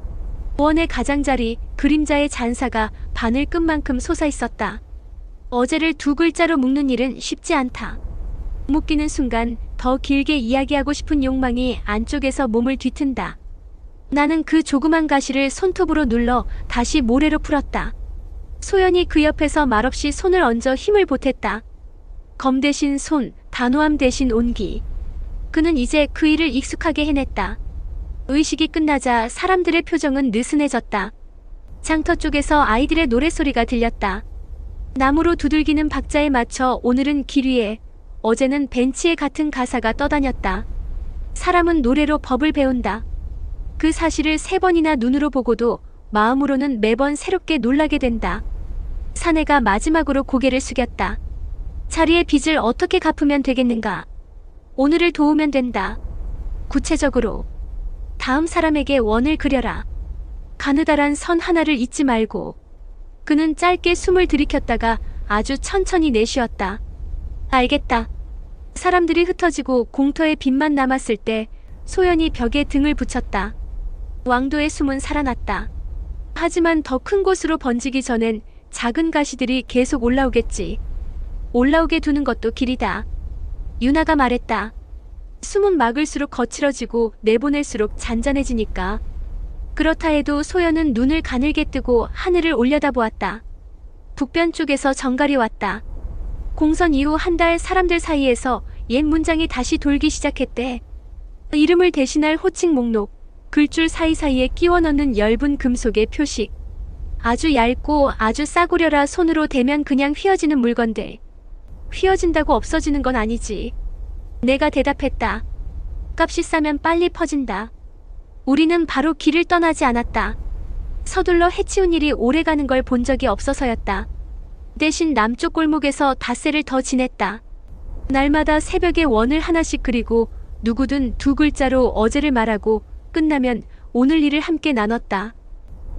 Speaker 1: 원의 가장자리, 그림자의 잔사가 바늘 끝만큼 솟아있었다. 어제를 두 글자로 묶는 일은 쉽지 않다. 묶이는 순간 더 길게 이야기하고 싶은 욕망이 안쪽에서 몸을 뒤튼다. 나는 그 조그만 가시를 손톱으로 눌러 다시 모래로 풀었다. 소연이 그 옆에서 말없이 손을 얹어 힘을 보탰다. 검 대신 손, 단호함 대신 온기. 그는 이제 그 일을 익숙하게 해냈다. 의식이 끝나자 사람들의 표정은 느슨해졌다. 장터 쪽에서 아이들의 노랫소리가 들렸다. 나무로 두들기는 박자에 맞춰 오늘은 길 위에, 어제는 벤치에 같은 가사가 떠다녔다. 사람은 노래로 법을 배운다. 그 사실을 3번이나 눈으로 보고도 마음으로는 매번 새롭게 놀라게 된다. 사내가 마지막으로 고개를 숙였다. 자리의 빚을 어떻게 갚으면 되겠는가? 오늘을 도우면 된다. 구체적으로. 다음 사람에게 원을 그려라. 가느다란 선 하나를 잊지 말고. 그는 짧게 숨을 들이켰다가 아주 천천히 내쉬었다. 알겠다. 사람들이 흩어지고 공터에 빛만 남았을 때 소연이 벽에 등을 붙였다. 왕도의 숨은 살아났다. 하지만 더 큰 곳으로 번지기 전엔 작은 가시들이 계속 올라오겠지. 올라오게 두는 것도 길이다. 유나가 말했다. 숨은 막을수록 거칠어지고 내보낼수록 잔잔해지니까. 그렇다 해도 소연은 눈을 가늘게 뜨고 하늘을 올려다보았다. 북변 쪽에서 정갈이 왔다. 공선 이후 한 달 사람들 사이에서 옛 문장이 다시 돌기 시작했대. 이름을 대신할 호칭 목록, 글줄 사이사이에 끼워 넣는 엷은 금속의 표식. 아주 얇고 아주 싸구려라 손으로 대면 그냥 휘어지는 물건들. 휘어진다고 없어지는 건 아니지. 내가 대답했다. 값이 싸면 빨리 퍼진다. 우리는 바로 길을 떠나지 않았다. 서둘러 해치운 일이 오래가는 걸 본 적이 없어서였다. 대신 남쪽 골목에서 닷새를 더 지냈다. 날마다 새벽에 원을 하나씩 그리고 누구든 두 글자로 어제를 말하고 끝나면 오늘 일을 함께 나눴다.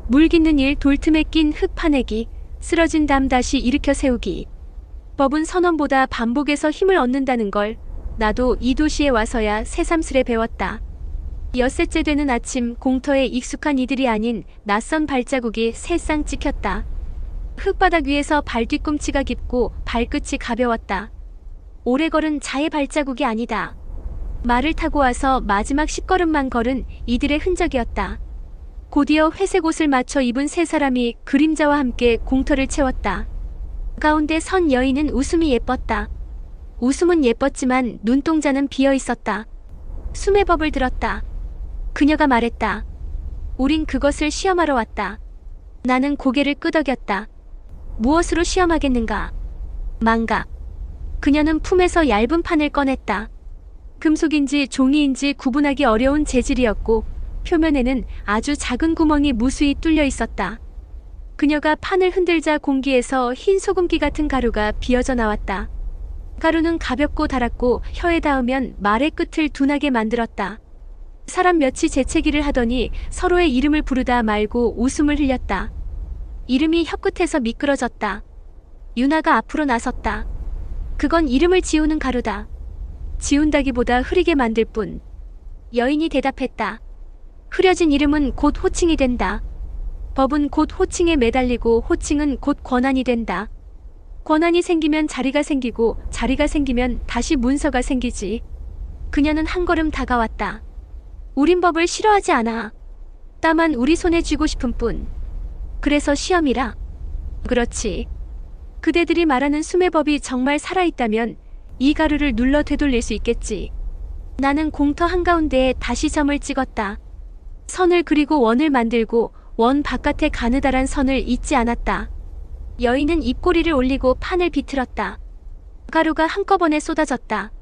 Speaker 1: 물 깃는 일, 돌틈에 낀 흙 파내기, 쓰러진 담 다시 일으켜 세우기. 법은 선언보다 반복에서 힘을 얻는다는 걸 나도 이 도시에 와서야 새삼스레 배웠다. 엿새째 되는 아침, 공터에 익숙한 이들이 아닌 낯선 발자국이 새싹 찍혔다. 흙바닥 위에서 발 뒤꿈치가 깊고 발끝이 가벼웠다. 오래 걸은 자의 발자국이 아니다. 말을 타고 와서 마지막 10걸음만 걸은 이들의 흔적이었다. 곧이어 회색 옷을 맞춰 입은 세 사람이 그림자와 함께 공터를 채웠다. 가운데 선 여인은 웃음이 예뻤다. 웃음은 예뻤지만 눈동자는 비어 있었다. 숨의 법을 들었다. 그녀가 말했다. 우린 그것을 시험하러 왔다. 나는 고개를 끄덕였다. 무엇으로 시험하겠는가? 망각. 그녀는 품에서 얇은 판을 꺼냈다. 금속인지 종이인지 구분하기 어려운 재질이었고 표면에는 아주 작은 구멍이 무수히 뚫려 있었다. 그녀가 판을 흔들자 공기에서 흰 소금기 같은 가루가 비어져 나왔다. 가루는 가볍고 달았고 혀에 닿으면 말의 끝을 둔하게 만들었다. 사람 몇이 재채기를 하더니 서로의 이름을 부르다 말고 웃음을 흘렸다. 이름이 혀끝에서 미끄러졌다. 유나가 앞으로 나섰다. 그건 이름을 지우는 가루다. 지운다기보다 흐리게 만들 뿐. 여인이 대답했다. 흐려진 이름은 곧 호칭이 된다. 법은 곧 호칭에 매달리고 호칭은 곧 권한이 된다. 권한이 생기면 자리가 생기고 자리가 생기면 다시 문서가 생기지. 그녀는 한 걸음 다가왔다. 우린 법을 싫어하지 않아. 다만 우리 손에 쥐고 싶은 뿐. 그래서 시험이라. 그렇지. 그대들이 말하는 숨의 법이 정말 살아있다면 이 가루를 눌러 되돌릴 수 있겠지. 나는 공터 한가운데에 다시 점을 찍었다. 선을 그리고 원을 만들고 원 바깥에 가느다란 선을 잊지 않았다. 여인은 입꼬리를 올리고 판을 비틀었다. 가루가 한꺼번에 쏟아졌다.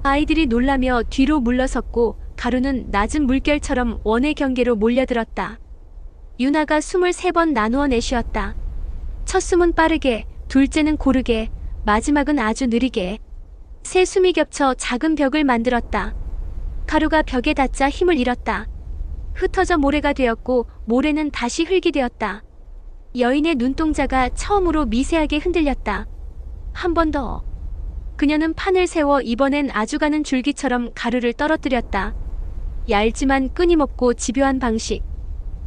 Speaker 1: 아이들이 놀라며 뒤로 물러섰고 가루는 낮은 물결처럼 원의 경계로 몰려들었다. 유나가 숨을 3번 나누어 내쉬었다. 첫 숨은 빠르게, 둘째는 고르게, 마지막은 아주 느리게. 세 숨이 겹쳐 작은 벽을 만들었다. 가루가 벽에 닿자 힘을 잃었다. 흩어져 모래가 되었고 모래는 다시 흙이 되었다. 여인의 눈동자가 처음으로 미세하게 흔들렸다. 한 번 더. 그녀는 판을 세워 이번엔 아주 가는 줄기처럼 가루를 떨어뜨렸다. 얇지만 끊임없고 집요한 방식.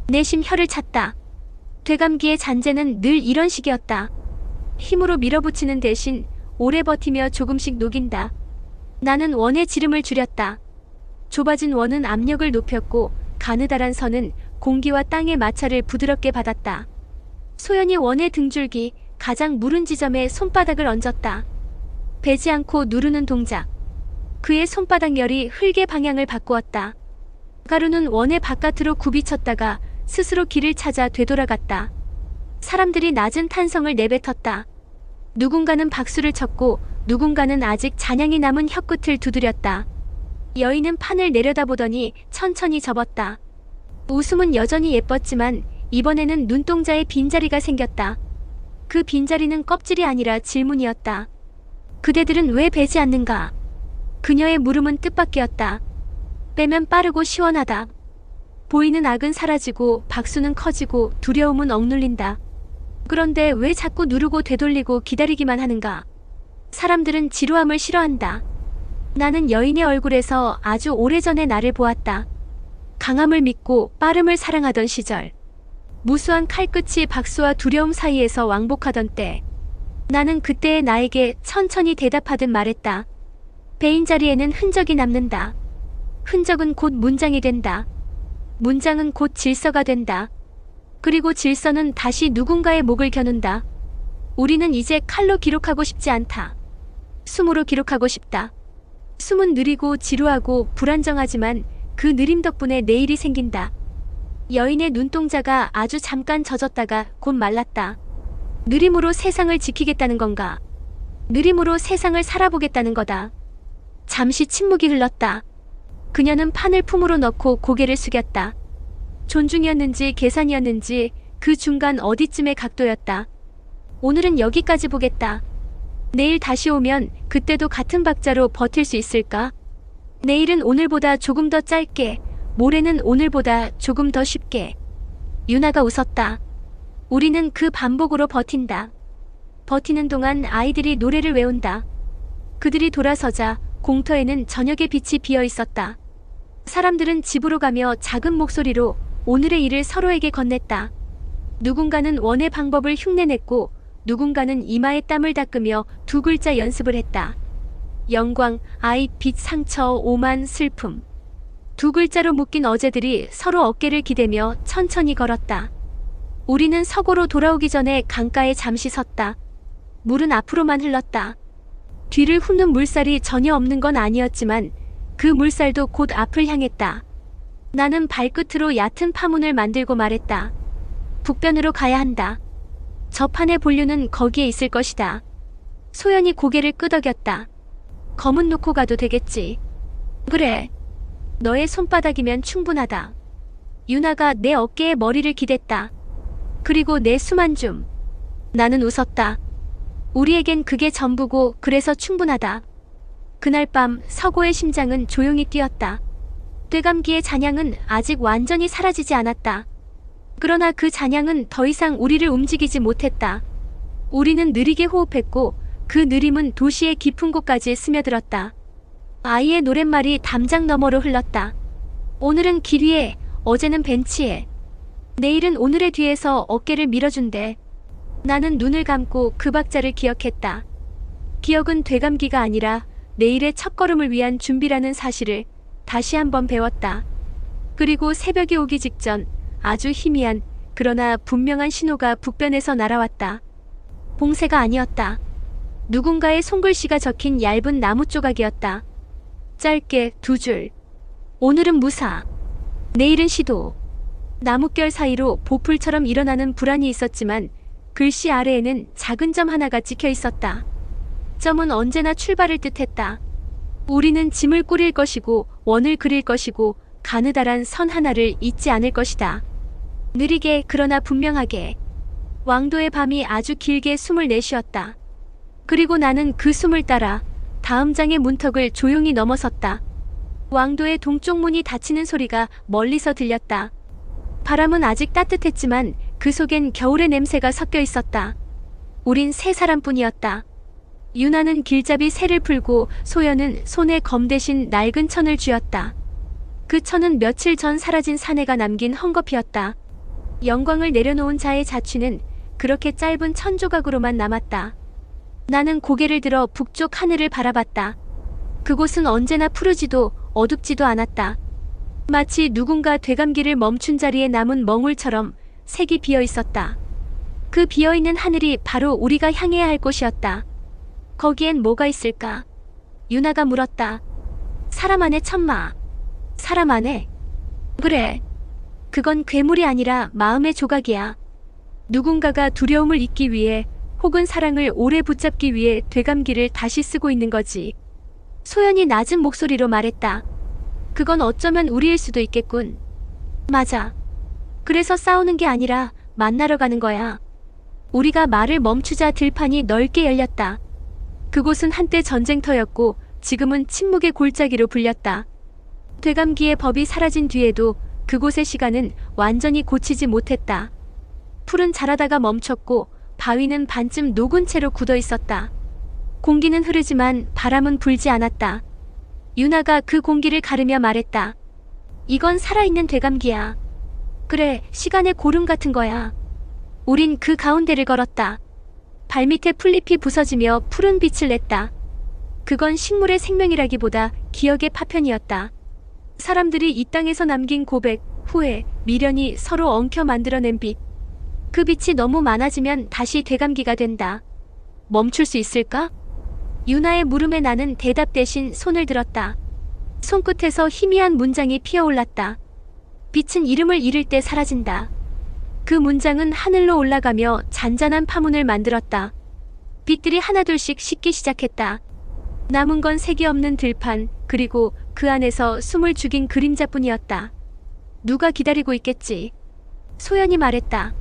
Speaker 1: 내심 혀를 찼다. 되감기의 잔재는 늘 이런 식이었다. 힘으로 밀어붙이는 대신 오래 버티며 조금씩 녹인다. 나는 원의 지름을 줄였다. 좁아진 원은 압력을 높였고 가느다란 선은 공기와 땅의 마찰을 부드럽게 받았다. 소연이 원의 등줄기, 가장 무른 지점에 손바닥을 얹었다. 베지 않고 누르는 동작. 그의 손바닥 열이 흙의 방향을 바꾸었다. 가루는 원의 바깥으로 굽이쳤다가 스스로 길을 찾아 되돌아갔다. 사람들이 낮은 탄성을 내뱉었다. 누군가는 박수를 쳤고 누군가는 아직 잔향이 남은 혀끝을 두드렸다. 여인은 판을 내려다보더니 천천히 접었다. 웃음은 여전히 예뻤지만 이번에는 눈동자에 빈자리가 생겼다. 그 빈자리는 껍질이 아니라 질문이었다. 그대들은 왜 베지 않는가? 그녀의 물음은 뜻밖이었다. 빼면 빠르고 시원하다. 보이는 악은 사라지고 박수는 커지고 두려움은 억눌린다. 그런데 왜 자꾸 누르고 되돌리고 기다리기만 하는가? 사람들은 지루함을 싫어한다. 나는 여인의 얼굴에서 아주 오래전의 나를 보았다. 강함을 믿고 빠름을 사랑하던 시절. 무수한 칼끝이 박수와 두려움 사이에서 왕복하던 때. 나는 그때의 나에게 천천히 대답하듯 말했다. 베인 자리에는 흔적이 남는다. 흔적은 곧 문장이 된다. 문장은 곧 질서가 된다. 그리고 질서는 다시 누군가의 목을 겨눈다. 우리는 이제 칼로 기록하고 싶지 않다. 숨으로 기록하고 싶다. 숨은 느리고 지루하고 불안정하지만 그 느림 덕분에 내일이 생긴다. 여인의 눈동자가 아주 잠깐 젖었다가 곧 말랐다. 느림으로 세상을 지키겠다는 건가? 느림으로 세상을 살아보겠다는 거다. 잠시 침묵이 흘렀다. 그녀는 판을 품으로 넣고 고개를 숙였다. 존중이었는지 계산이었는지 그 중간 어디쯤의 각도였다. 오늘은 여기까지 보겠다. 내일 다시 오면 그때도 같은 박자로 버틸 수 있을까? 내일은 오늘보다 조금 더 짧게, 모레는 오늘보다 조금 더 쉽게. 유나가 웃었다. 우리는 그 반복으로 버틴다. 버티는 동안 아이들이 노래를 외운다. 그들이 돌아서자 공터에는 저녁의 빛이 비어 있었다. 사람들은 집으로 가며 작은 목소리로 오늘의 일을 서로에게 건넸다. 누군가는 원의 방법을 흉내냈고 누군가는 이마에 땀을 닦으며 두 글자 연습을 했다. 영광, 아이, 빛, 상처, 오만, 슬픔. 두 글자로 묶인 어제들이 서로 어깨를 기대며 천천히 걸었다. 우리는 서고로 돌아오기 전에 강가에 잠시 섰다. 물은 앞으로만 흘렀다. 뒤를 훑는 물살이 전혀 없는 건 아니었지만 그 물살도 곧 앞을 향했다. 나는 발끝으로 얕은 파문을 만들고 말했다. 북변으로 가야 한다. 저 판의 본류는 거기에 있을 것이다. 소연이 고개를 끄덕였다. 검은 놓고 가도 되겠지. 그래. 너의 손바닥이면 충분하다. 유나가 내 어깨에 머리를 기댔다. 그리고 내 수만 줌. 나는 웃었다. 우리에겐 그게 전부고 그래서 충분하다. 그날 밤 서고의 심장은 조용히 뛰었다. 뇌감기의 잔향은 아직 완전히 사라지지 않았다. 그러나 그 잔향은 더 이상 우리를 움직이지 못했다. 우리는 느리게 호흡했고 그 느림은 도시의 깊은 곳까지 스며들었다. 아이의 노랫말이 담장 너머로 흘렀다. 오늘은 길 위에, 어제는 벤치에. 내일은 오늘의 뒤에서 어깨를 밀어준대. 나는 눈을 감고 그 박자를 기억했다. 기억은 되감기가 아니라 내일의 첫걸음을 위한 준비라는 사실을 다시 한번 배웠다. 그리고 새벽이 오기 직전 아주 희미한 그러나 분명한 신호가 북변에서 날아왔다. 봉쇄가 아니었다. 누군가의 손글씨가 적힌 얇은 나무 조각이었다. 짧게 두 줄. 오늘은 무사. 내일은 시도. 나뭇결 사이로 보풀처럼 일어나는 불안이 있었지만 글씨 아래에는 작은 점 하나가 찍혀 있었다. 점은 언제나 출발을 뜻했다. 우리는 짐을 꾸릴 것이고 원을 그릴 것이고 가느다란 선 하나를 잊지 않을 것이다. 느리게 그러나 분명하게. 왕도의 밤이 아주 길게 숨을 내쉬었다. 그리고 나는 그 숨을 따라 다음 장의 문턱을 조용히 넘어섰다. 왕도의 동쪽 문이 닫히는 소리가 멀리서 들렸다. 바람은 아직 따뜻했지만 그 속엔 겨울의 냄새가 섞여 있었다. 우린 세 사람뿐이었다. 유나는 길잡이 새를 풀고 소연은 손에 검 대신 낡은 천을 쥐었다. 그 천은 며칠 전 사라진 사내가 남긴 헝겊이었다. 영광을 내려놓은 자의 자취는 그렇게 짧은 천 조각으로만 남았다. 나는 고개를 들어 북쪽 하늘을 바라봤다. 그곳은 언제나 푸르지도 어둡지도 않았다. 마치 누군가 되감기를 멈춘 자리에 남은 멍울처럼 색이 비어 있었다. 그 비어있는 하늘이 바로 우리가 향해야 할 곳이었다. 거기엔 뭐가 있을까? 유나가 물었다. 사람 안에 천마. 사람 안에? 그래. 그건 괴물이 아니라 마음의 조각이야. 누군가가 두려움을 잊기 위해 혹은 사랑을 오래 붙잡기 위해 되감기를 다시 쓰고 있는 거지. 소연이 낮은 목소리로 말했다. 그건 어쩌면 우리일 수도 있겠군. 맞아. 그래서 싸우는 게 아니라 만나러 가는 거야. 우리가 말을 멈추자 들판이 넓게 열렸다. 그곳은 한때 전쟁터였고 지금은 침묵의 골짜기로 불렸다. 되감기의 법이 사라진 뒤에도 그곳의 시간은 완전히 고치지 못했다. 풀은 자라다가 멈췄고 바위는 반쯤 녹은 채로 굳어 있었다. 공기는 흐르지만 바람은 불지 않았다. 유나가 그 공기를 가르며 말했다. 이건 살아있는 되감기야. 그래, 시간의 고름 같은 거야. 우린 그 가운데를 걸었다. 발밑에 풀잎이 부서지며 푸른 빛을 냈다. 그건 식물의 생명이라기보다 기억의 파편이었다. 사람들이 이 땅에서 남긴 고백, 후회, 미련이 서로 엉켜 만들어낸 빛. 그 빛이 너무 많아지면 다시 되감기가 된다. 멈출 수 있을까? 유나의 물음에 나는 대답 대신 손을 들었다. 손끝에서 희미한 문장이 피어올랐다. 빛은 이름을 잃을 때 사라진다. 그 문장은 하늘로 올라가며 잔잔한 파문을 만들었다. 빛들이 하나둘씩 식기 시작했다. 남은 건 색이 없는 들판, 그리고 그 안에서 숨을 죽인 그림자뿐이었다. 누가 기다리고 있겠지? 소연이 말했다.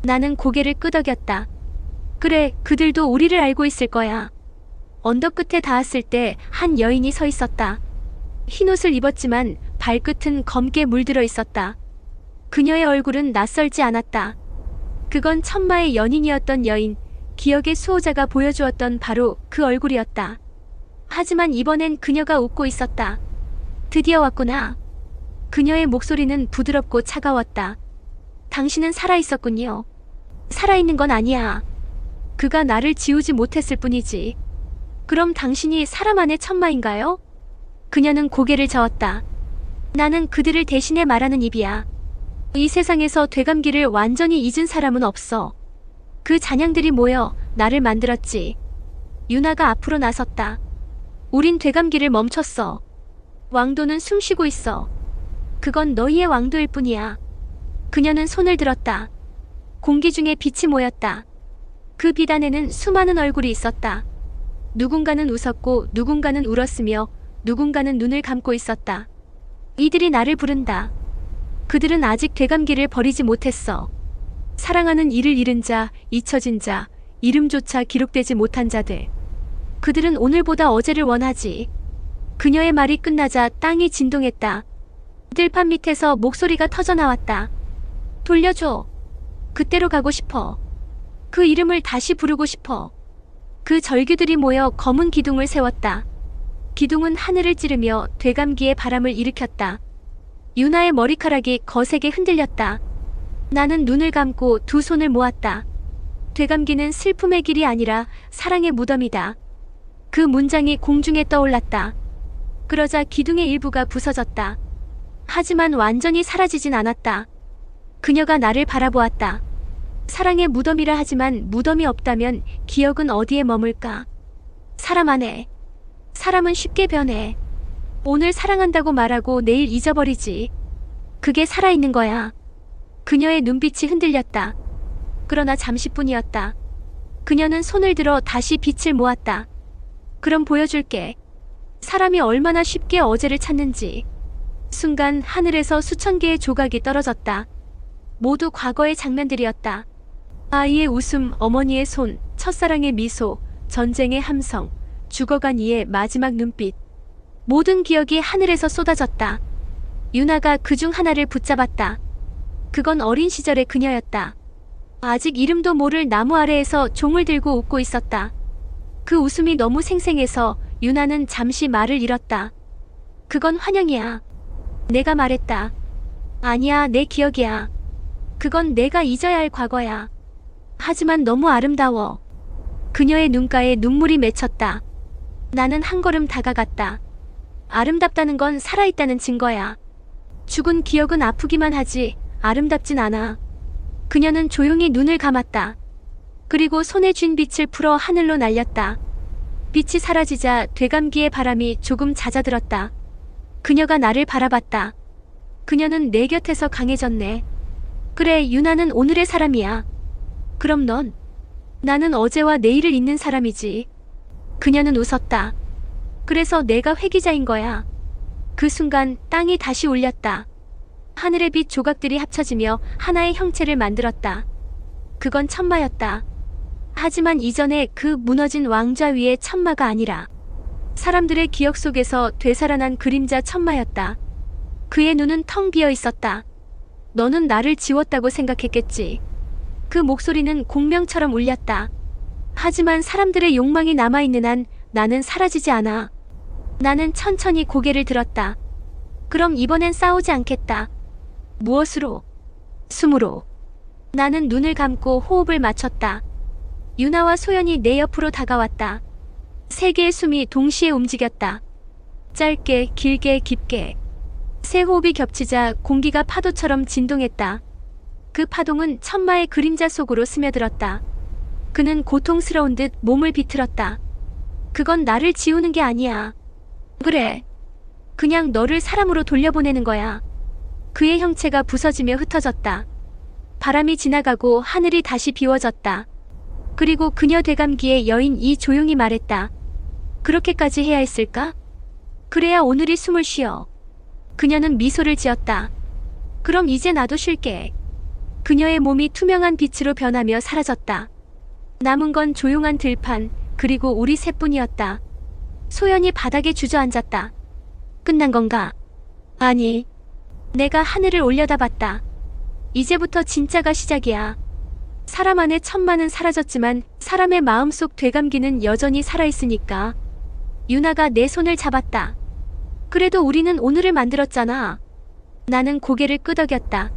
Speaker 1: 나는 고개를 끄덕였다. 그래, 그들도 우리를 알고 있을 거야. 언덕 끝에 닿았을 때 한 여인이 서 있었다. 흰옷을 입었지만 발끝은 검게 물들어 있었다. 그녀의 얼굴은 낯설지 않았다. 그건 천마의 연인이었던 여인, 기억의 수호자가 보여주었던 바로 그 얼굴이었다. 하지만 이번엔 그녀가 웃고 있었다. 드디어 왔구나. 그녀의 목소리는 부드럽고 차가웠다. 당신은 살아있었군요. 살아있는 건 아니야. 그가 나를 지우지 못했을 뿐이지. 그럼 당신이 사람 안의 천마인가요? 그녀는 고개를 저었다. 나는 그들을 대신해 말하는 입이야. 이 세상에서 되감기를 완전히 잊은 사람은 없어. 그 잔향들이 모여 나를 만들었지. 유나가 앞으로 나섰다. 우린 되감기를 멈췄어. 왕도는 숨쉬고 있어. 그건 너희의 왕도일 뿐이야. 그녀는 손을 들었다. 공기 중에 빛이 모였다. 그 빛 안에는 수많은 얼굴이 있었다. 누군가는 웃었고 누군가는 울었으며 누군가는 눈을 감고 있었다. 이들이 나를 부른다. 그들은 아직 되감기를 버리지 못했어. 사랑하는 이를 잃은 자, 잊혀진 자, 이름조차 기록되지 못한 자들. 그들은 오늘보다 어제를 원하지. 그녀의 말이 끝나자 땅이 진동했다. 들판 밑에서 목소리가 터져나왔다. 돌려줘. 그때로 가고 싶어. 그 이름을 다시 부르고 싶어. 그 절규들이 모여 검은 기둥을 세웠다. 기둥은 하늘을 찌르며 되감기의 바람을 일으켰다. 유나의 머리카락이 거세게 흔들렸다. 나는 눈을 감고 두 손을 모았다. 되감기는 슬픔의 길이 아니라 사랑의 무덤이다. 그 문장이 공중에 떠올랐다. 그러자 기둥의 일부가 부서졌다. 하지만 완전히 사라지진 않았다. 그녀가 나를 바라보았다. 사랑의 무덤이라 하지만 무덤이 없다면 기억은 어디에 머물까? 사람 안에. 사람은 쉽게 변해. 오늘 사랑한다고 말하고 내일 잊어버리지. 그게 살아있는 거야. 그녀의 눈빛이 흔들렸다. 그러나 잠시뿐이었다. 그녀는 손을 들어 다시 빛을 모았다. 그럼 보여줄게. 사람이 얼마나 쉽게 어제를 찾는지. 순간 하늘에서 수천 개의 조각이 떨어졌다. 모두 과거의 장면들이었다. 아이의 웃음, 어머니의 손, 첫사랑의 미소, 전쟁의 함성, 죽어간 이의 마지막 눈빛. 모든 기억이 하늘에서 쏟아졌다. 유나가 그중 하나를 붙잡았다. 그건 어린 시절의 그녀였다. 아직 이름도 모를 나무 아래에서 종을 들고 웃고 있었다. 그 웃음이 너무 생생해서 유나는 잠시 말을 잃었다. 그건 환영이야. 내가 말했다. 아니야, 내 기억이야. 그건 내가 잊어야 할 과거야. 하지만 너무 아름다워. 그녀의 눈가에 눈물이 맺혔다. 나는 한 걸음 다가갔다. 아름답다는 건 살아있다는 증거야. 죽은 기억은 아프기만 하지 아름답진 않아. 그녀는 조용히 눈을 감았다. 그리고 손에 쥔 빛을 풀어 하늘로 날렸다. 빛이 사라지자 되감기의 바람이 조금 잦아들었다. 그녀가 나를 바라봤다. 그녀는 내 곁에서 강해졌네. 그래, 유나는 오늘의 사람이야. 그럼 넌? 나는 어제와 내일을 잇는 사람이지. 그녀는 웃었다. 그래서 내가 회귀자인 거야. 그 순간 땅이 다시 울렸다. 하늘의 빛 조각들이 합쳐지며 하나의 형체를 만들었다. 그건 천마였다. 하지만 이전에 그 무너진 왕좌 위의 천마가 아니라 사람들의 기억 속에서 되살아난 그림자 천마였다. 그의 눈은 텅 비어 있었다. 너는 나를 지웠다고 생각했겠지. 그 목소리는 공명처럼 울렸다. 하지만 사람들의 욕망이 남아있는 한 나는 사라지지 않아. 나는 천천히 고개를 들었다. 그럼 이번엔 싸우지 않겠다. 무엇으로? 숨으로. 나는 눈을 감고 호흡을 맞췄다. 유나와 소연이 내 옆으로 다가왔다. 세 개의 숨이 동시에 움직였다. 짧게, 길게, 깊게. 세 호흡이 겹치자 공기가 파도처럼 진동했다. 그 파동은 천마의 그림자 속으로 스며들었다. 그는 고통스러운 듯 몸을 비틀었다. 그건 나를 지우는 게 아니야. 그래. 그냥 너를 사람으로 돌려보내는 거야. 그의 형체가 부서지며 흩어졌다. 바람이 지나가고 하늘이 다시 비워졌다. 그리고 그녀 되감기의 여인이 조용히 말했다. 그렇게까지 해야 했을까? 그래야 오늘이 숨을 쉬어. 그녀는 미소를 지었다. 그럼 이제 나도 쉴게. 그녀의 몸이 투명한 빛으로 변하며 사라졌다. 남은 건 조용한 들판, 그리고 우리 셋뿐이었다. 소연이 바닥에 주저앉았다. 끝난 건가? 아니. 내가 하늘을 올려다봤다. 이제부터 진짜가 시작이야. 사람 안의 천만은 사라졌지만 사람의 마음속 되감기는 여전히 살아있으니까. 유나가 내 손을 잡았다. 그래도 우리는 오늘을 만들었잖아. 나는 고개를 끄덕였다.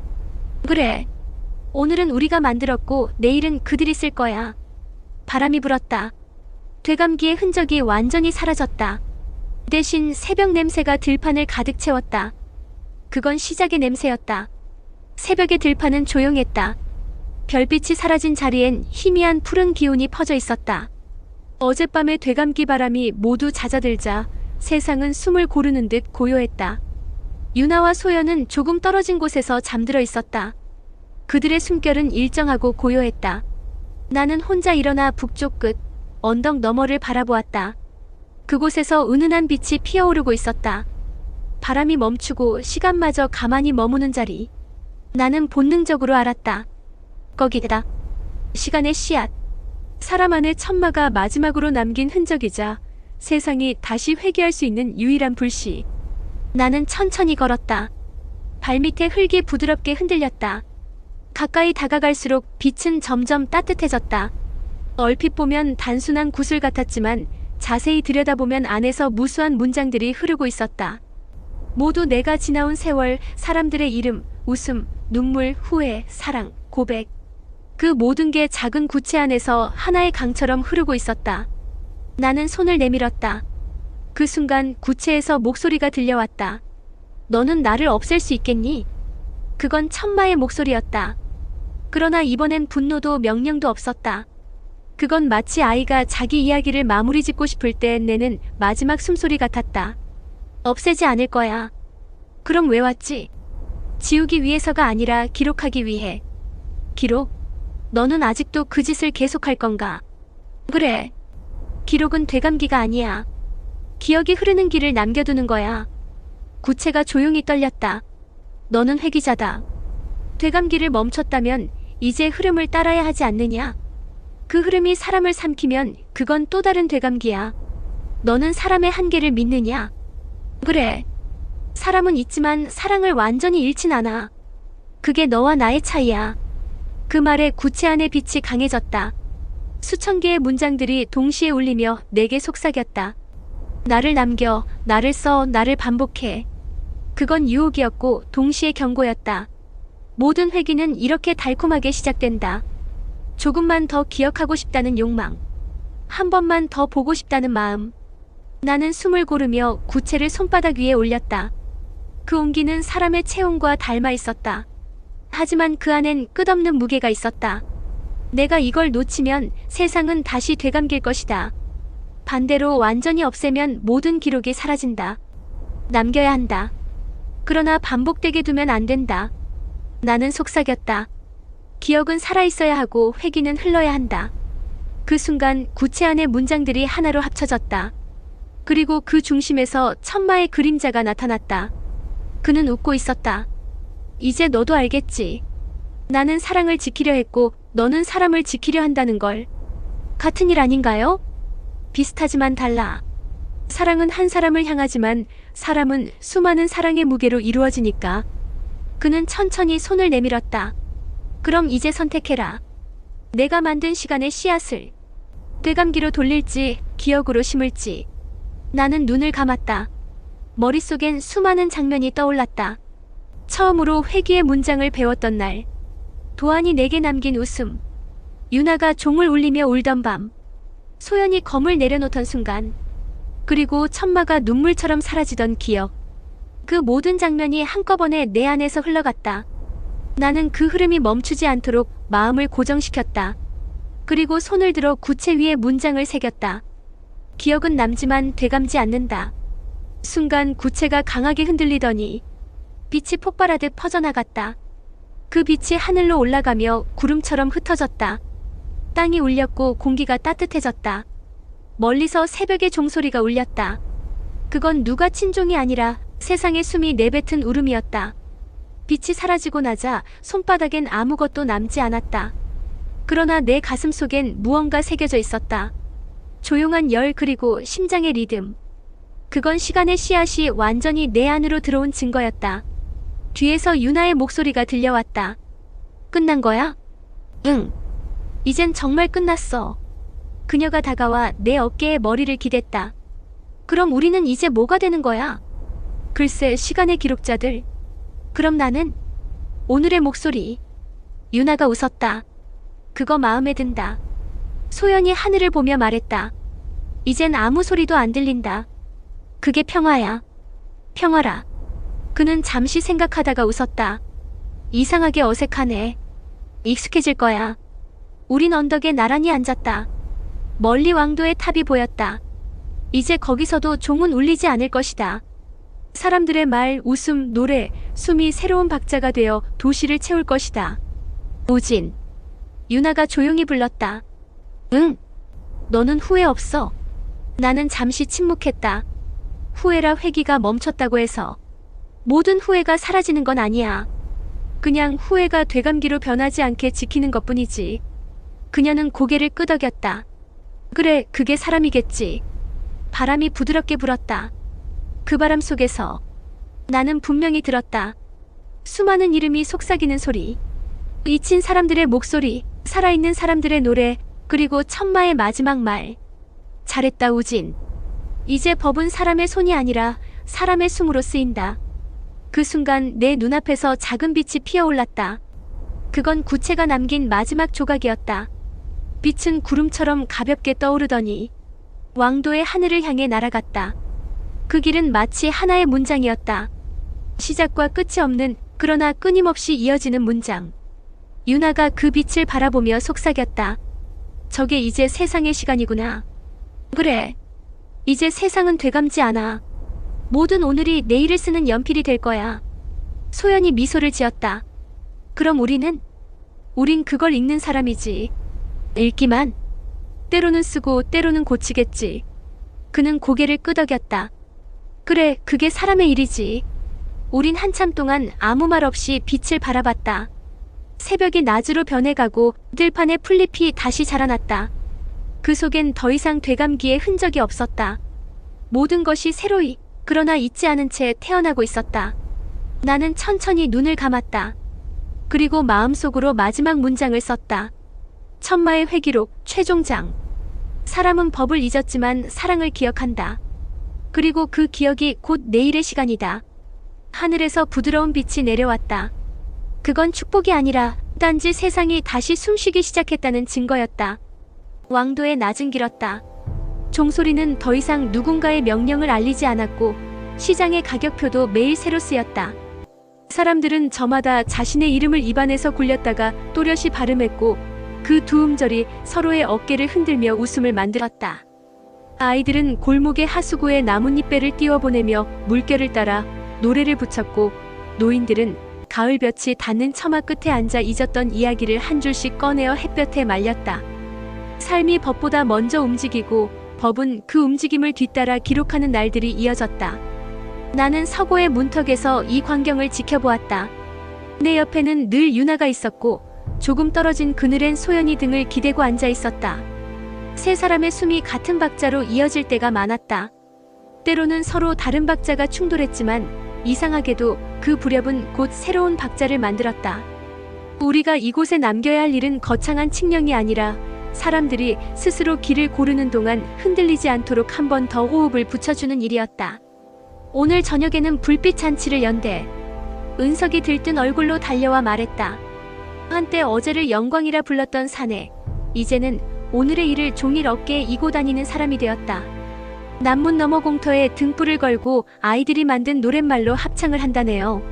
Speaker 1: 그래. 오늘은 우리가 만들었고 내일은 그들이 쓸 거야. 바람이 불었다. 되감기의 흔적이 완전히 사라졌다. 대신 새벽 냄새가 들판을 가득 채웠다. 그건 시작의 냄새였다. 새벽의 들판은 조용했다. 별빛이 사라진 자리엔 희미한 푸른 기운이 퍼져 있었다. 어젯밤의 되감기 바람이 모두 잦아들자 세상은 숨을 고르는 듯 고요했다. 유나와 소연은 조금 떨어진 곳에서 잠들어 있었다. 그들의 숨결은 일정하고 고요했다. 나는 혼자 일어나 북쪽 끝 언덕 너머를 바라보았다. 그곳에서 은은한 빛이 피어오르고 있었다. 바람이 멈추고 시간마저 가만히 머무는 자리. 나는 본능적으로 알았다. 거기다. 시간의 씨앗. 사람 안의 천마가 마지막으로 남긴 흔적이자 세상이 다시 회귀할 수 있는 유일한 불씨. 나는 천천히 걸었다. 발밑에 흙이 부드럽게 흔들렸다. 가까이 다가갈수록 빛은 점점 따뜻해졌다. 얼핏 보면 단순한 구슬 같았지만 자세히 들여다보면 안에서 무수한 문장들이 흐르고 있었다. 모두 내가 지나온 세월, 사람들의 이름, 웃음, 눈물, 후회, 사랑, 고백. 그 모든 게 작은 구체 안에서 하나의 강처럼 흐르고 있었다. 나는 손을 내밀었다. 그 순간 구체에서 목소리가 들려왔다. 너는 나를 없앨 수 있겠니? 그건 천마의 목소리였다. 그러나 이번엔 분노도 명령도 없었다. 그건 마치 아이가 자기 이야기를 마무리 짓고 싶을 때 내는 마지막 숨소리 같았다. 없애지 않을 거야. 그럼 왜 왔지? 지우기 위해서가 아니라 기록하기 위해. 기록? 너는 아직도 그 짓을 계속할 건가? 그래. 기록은 되감기가 아니야. 기억이 흐르는 길을 남겨두는 거야. 구체가 조용히 떨렸다. 너는 회귀자다. 되감기를 멈췄다면 이제 흐름을 따라야 하지 않느냐? 그 흐름이 사람을 삼키면 그건 또 다른 되감기야. 너는 사람의 한계를 믿느냐? 그래. 사람은 있지만 사랑을 완전히 잃진 않아. 그게 너와 나의 차이야. 그 말에 구체 안의 빛이 강해졌다. 수천 개의 문장들이 동시에 울리며 내게 속삭였다. 나를 남겨, 나를 써, 나를 반복해. 그건 유혹이었고 동시에 경고였다. 모든 회귀는 이렇게 달콤하게 시작된다. 조금만 더 기억하고 싶다는 욕망. 한 번만 더 보고 싶다는 마음. 나는 숨을 고르며 구체를 손바닥 위에 올렸다. 그 온기는 사람의 체온과 닮아 있었다. 하지만 그 안엔 끝없는 무게가 있었다. 내가 이걸 놓치면 세상은 다시 되감길 것이다. 반대로 완전히 없애면 모든 기록이 사라진다. 남겨야 한다. 그러나 반복되게 두면 안 된다. 나는 속삭였다. 기억은 살아있어야 하고 회귀는 흘러야 한다. 그 순간 구체 안의 문장들이 하나로 합쳐졌다. 그리고 그 중심에서 천마의 그림자가 나타났다. 그는 웃고 있었다. 이제 너도 알겠지. 나는 사랑을 지키려 했고 너는 사람을 지키려 한다는 걸. 같은 일 아닌가요? 비슷하지만 달라. 사랑은 한 사람을 향하지만 사람은 수많은 사랑의 무게로 이루어지니까. 그는 천천히 손을 내밀었다. 그럼 이제 선택해라. 내가 만든 시간의 씨앗을 되감기로 돌릴지 기억으로 심을지. 나는 눈을 감았다. 머릿속엔 수많은 장면이 떠올랐다. 처음으로 회귀의 문장을 배웠던 날. 도안이 내게 남긴 웃음. 유나가 종을 울리며 울던 밤. 소연이 검을 내려놓던 순간. 그리고 천마가 눈물처럼 사라지던 기억. 그 모든 장면이 한꺼번에 내 안에서 흘러갔다. 나는 그 흐름이 멈추지 않도록 마음을 고정시켰다. 그리고 손을 들어 구체 위에 문장을 새겼다. 기억은 남지만 되감지 않는다. 순간 구체가 강하게 흔들리더니 빛이 폭발하듯 퍼져나갔다. 그 빛이 하늘로 올라가며 구름처럼 흩어졌다. 땅이 울렸고 공기가 따뜻해졌다. 멀리서 새벽의 종소리가 울렸다. 그건 누가 친종이 아니라 세상의 숨이 내뱉은 울음이었다. 빛이 사라지고 나자 손바닥엔 아무것도 남지 않았다. 그러나 내 가슴 속엔 무언가 새겨져 있었다. 조용한 열 그리고 심장의 리듬. 그건 시간의 씨앗이 완전히 내 안으로 들어온 증거였다. 뒤에서 유나의 목소리가 들려왔다. 끝난 거야? 응. 이젠 정말 끝났어. 그녀가 다가와 내 어깨에 머리를 기댔다. 그럼 우리는 이제 뭐가 되는 거야? 글쎄, 시간의 기록자들. 그럼 나는? 오늘의 목소리. 유나가 웃었다. 그거 마음에 든다. 소연이 하늘을 보며 말했다. 이젠 아무 소리도 안 들린다. 그게 평화야. 평화라. 그는 잠시 생각하다가 웃었다. 이상하게 어색하네. 익숙해질 거야. 우린 언덕에 나란히 앉았다. 멀리 왕도의 탑이 보였다. 이제 거기서도 종은 울리지 않을 것이다. 사람들의 말, 웃음, 노래, 숨이 새로운 박자가 되어 도시를 채울 것이다. 우진. 유나가 조용히 불렀다. 응. 너는 후회 없어. 나는 잠시 침묵했다. 후회라 회기가 멈췄다고 해서 모든 후회가 사라지는 건 아니야. 그냥 후회가 되감기로 변하지 않게 지키는 것뿐이지. 그녀는 고개를 끄덕였다. 그래, 그게 사람이겠지. 바람이 부드럽게 불었다. 그 바람 속에서 나는 분명히 들었다. 수많은 이름이 속삭이는 소리. 잊힌 사람들의 목소리, 살아있는 사람들의 노래, 그리고 천마의 마지막 말. 잘했다, 우진. 이제 법은 사람의 손이 아니라 사람의 숨으로 쓰인다. 그 순간 내 눈앞에서 작은 빛이 피어올랐다. 그건 구체가 남긴 마지막 조각이었다. 빛은 구름처럼 가볍게 떠오르더니 왕도의 하늘을 향해 날아갔다. 그 길은 마치 하나의 문장이었다. 시작과 끝이 없는, 그러나 끊임없이 이어지는 문장. 유나가 그 빛을 바라보며 속삭였다. 저게 이제 세상의 시간이구나. 그래. 이제 세상은 되감지 않아. 모든 오늘이 내일을 쓰는 연필이 될 거야. 소연이 미소를 지었다. 그럼 우린 그걸 읽는 사람이지. 읽기만. 때로는 쓰고 때로는 고치겠지. 그는 고개를 끄덕였다. 그래, 그게 사람의 일이지. 우린 한참 동안 아무 말 없이 빛을 바라봤다. 새벽이 낮으로 변해가고 들판에 풀잎이 다시 자라났다. 그 속엔 더 이상 되감기의 흔적이 없었다. 모든 것이 새로이, 그러나 잊지 않은 채 태어나고 있었다. 나는 천천히 눈을 감았다. 그리고 마음속으로 마지막 문장을 썼다. 천마의 회기록, 최종장. 사람은 법을 잊었지만 사랑을 기억한다. 그리고 그 기억이 곧 내일의 시간이다. 하늘에서 부드러운 빛이 내려왔다. 그건 축복이 아니라 단지 세상이 다시 숨쉬기 시작했다는 증거였다. 왕도의 낮은 길었다. 종소리는 더 이상 누군가의 명령을 알리지 않았고 시장의 가격표도 매일 새로 쓰였다. 사람들은 저마다 자신의 이름을 입안에서 굴렸다가 또렷이 발음했고 그 두 음절이 서로의 어깨를 흔들며 웃음을 만들었다. 아이들은 골목의 하수구에 나뭇잎배를 띄워보내며 물결을 따라 노래를 붙였고 노인들은 가을볕이 닿는 처마 끝에 앉아 잊었던 이야기를 한 줄씩 꺼내어 햇볕에 말렸다. 삶이 법보다 먼저 움직이고 법은 그 움직임을 뒤따라 기록하는 날들이 이어졌다. 나는 서고의 문턱에서 이 광경을 지켜보았다. 내 옆에는 늘 유나가 있었고 조금 떨어진 그늘엔 소연이 등을 기대고 앉아 있었다. 세 사람의 숨이 같은 박자로 이어질 때가 많았다. 때로는 서로 다른 박자가 충돌했지만 이상하게도 그 불협은 곧 새로운 박자를 만들었다. 우리가 이곳에 남겨야 할 일은 거창한 칙령이 아니라 사람들이 스스로 길을 고르는 동안 흔들리지 않도록 한 번 더 호흡을 붙여주는 일이었다. 오늘 저녁에는 불빛 잔치를 연대. 은석이 들뜬 얼굴로 달려와 말했다. 한때 어제를 영광이라 불렀던 사내, 이제는 오늘의 일을 종일 어깨에 이고 다니는 사람이 되었다. 남문 너머 공터에 등불을 걸고 아이들이 만든 노랫말로 합창을 한다네요.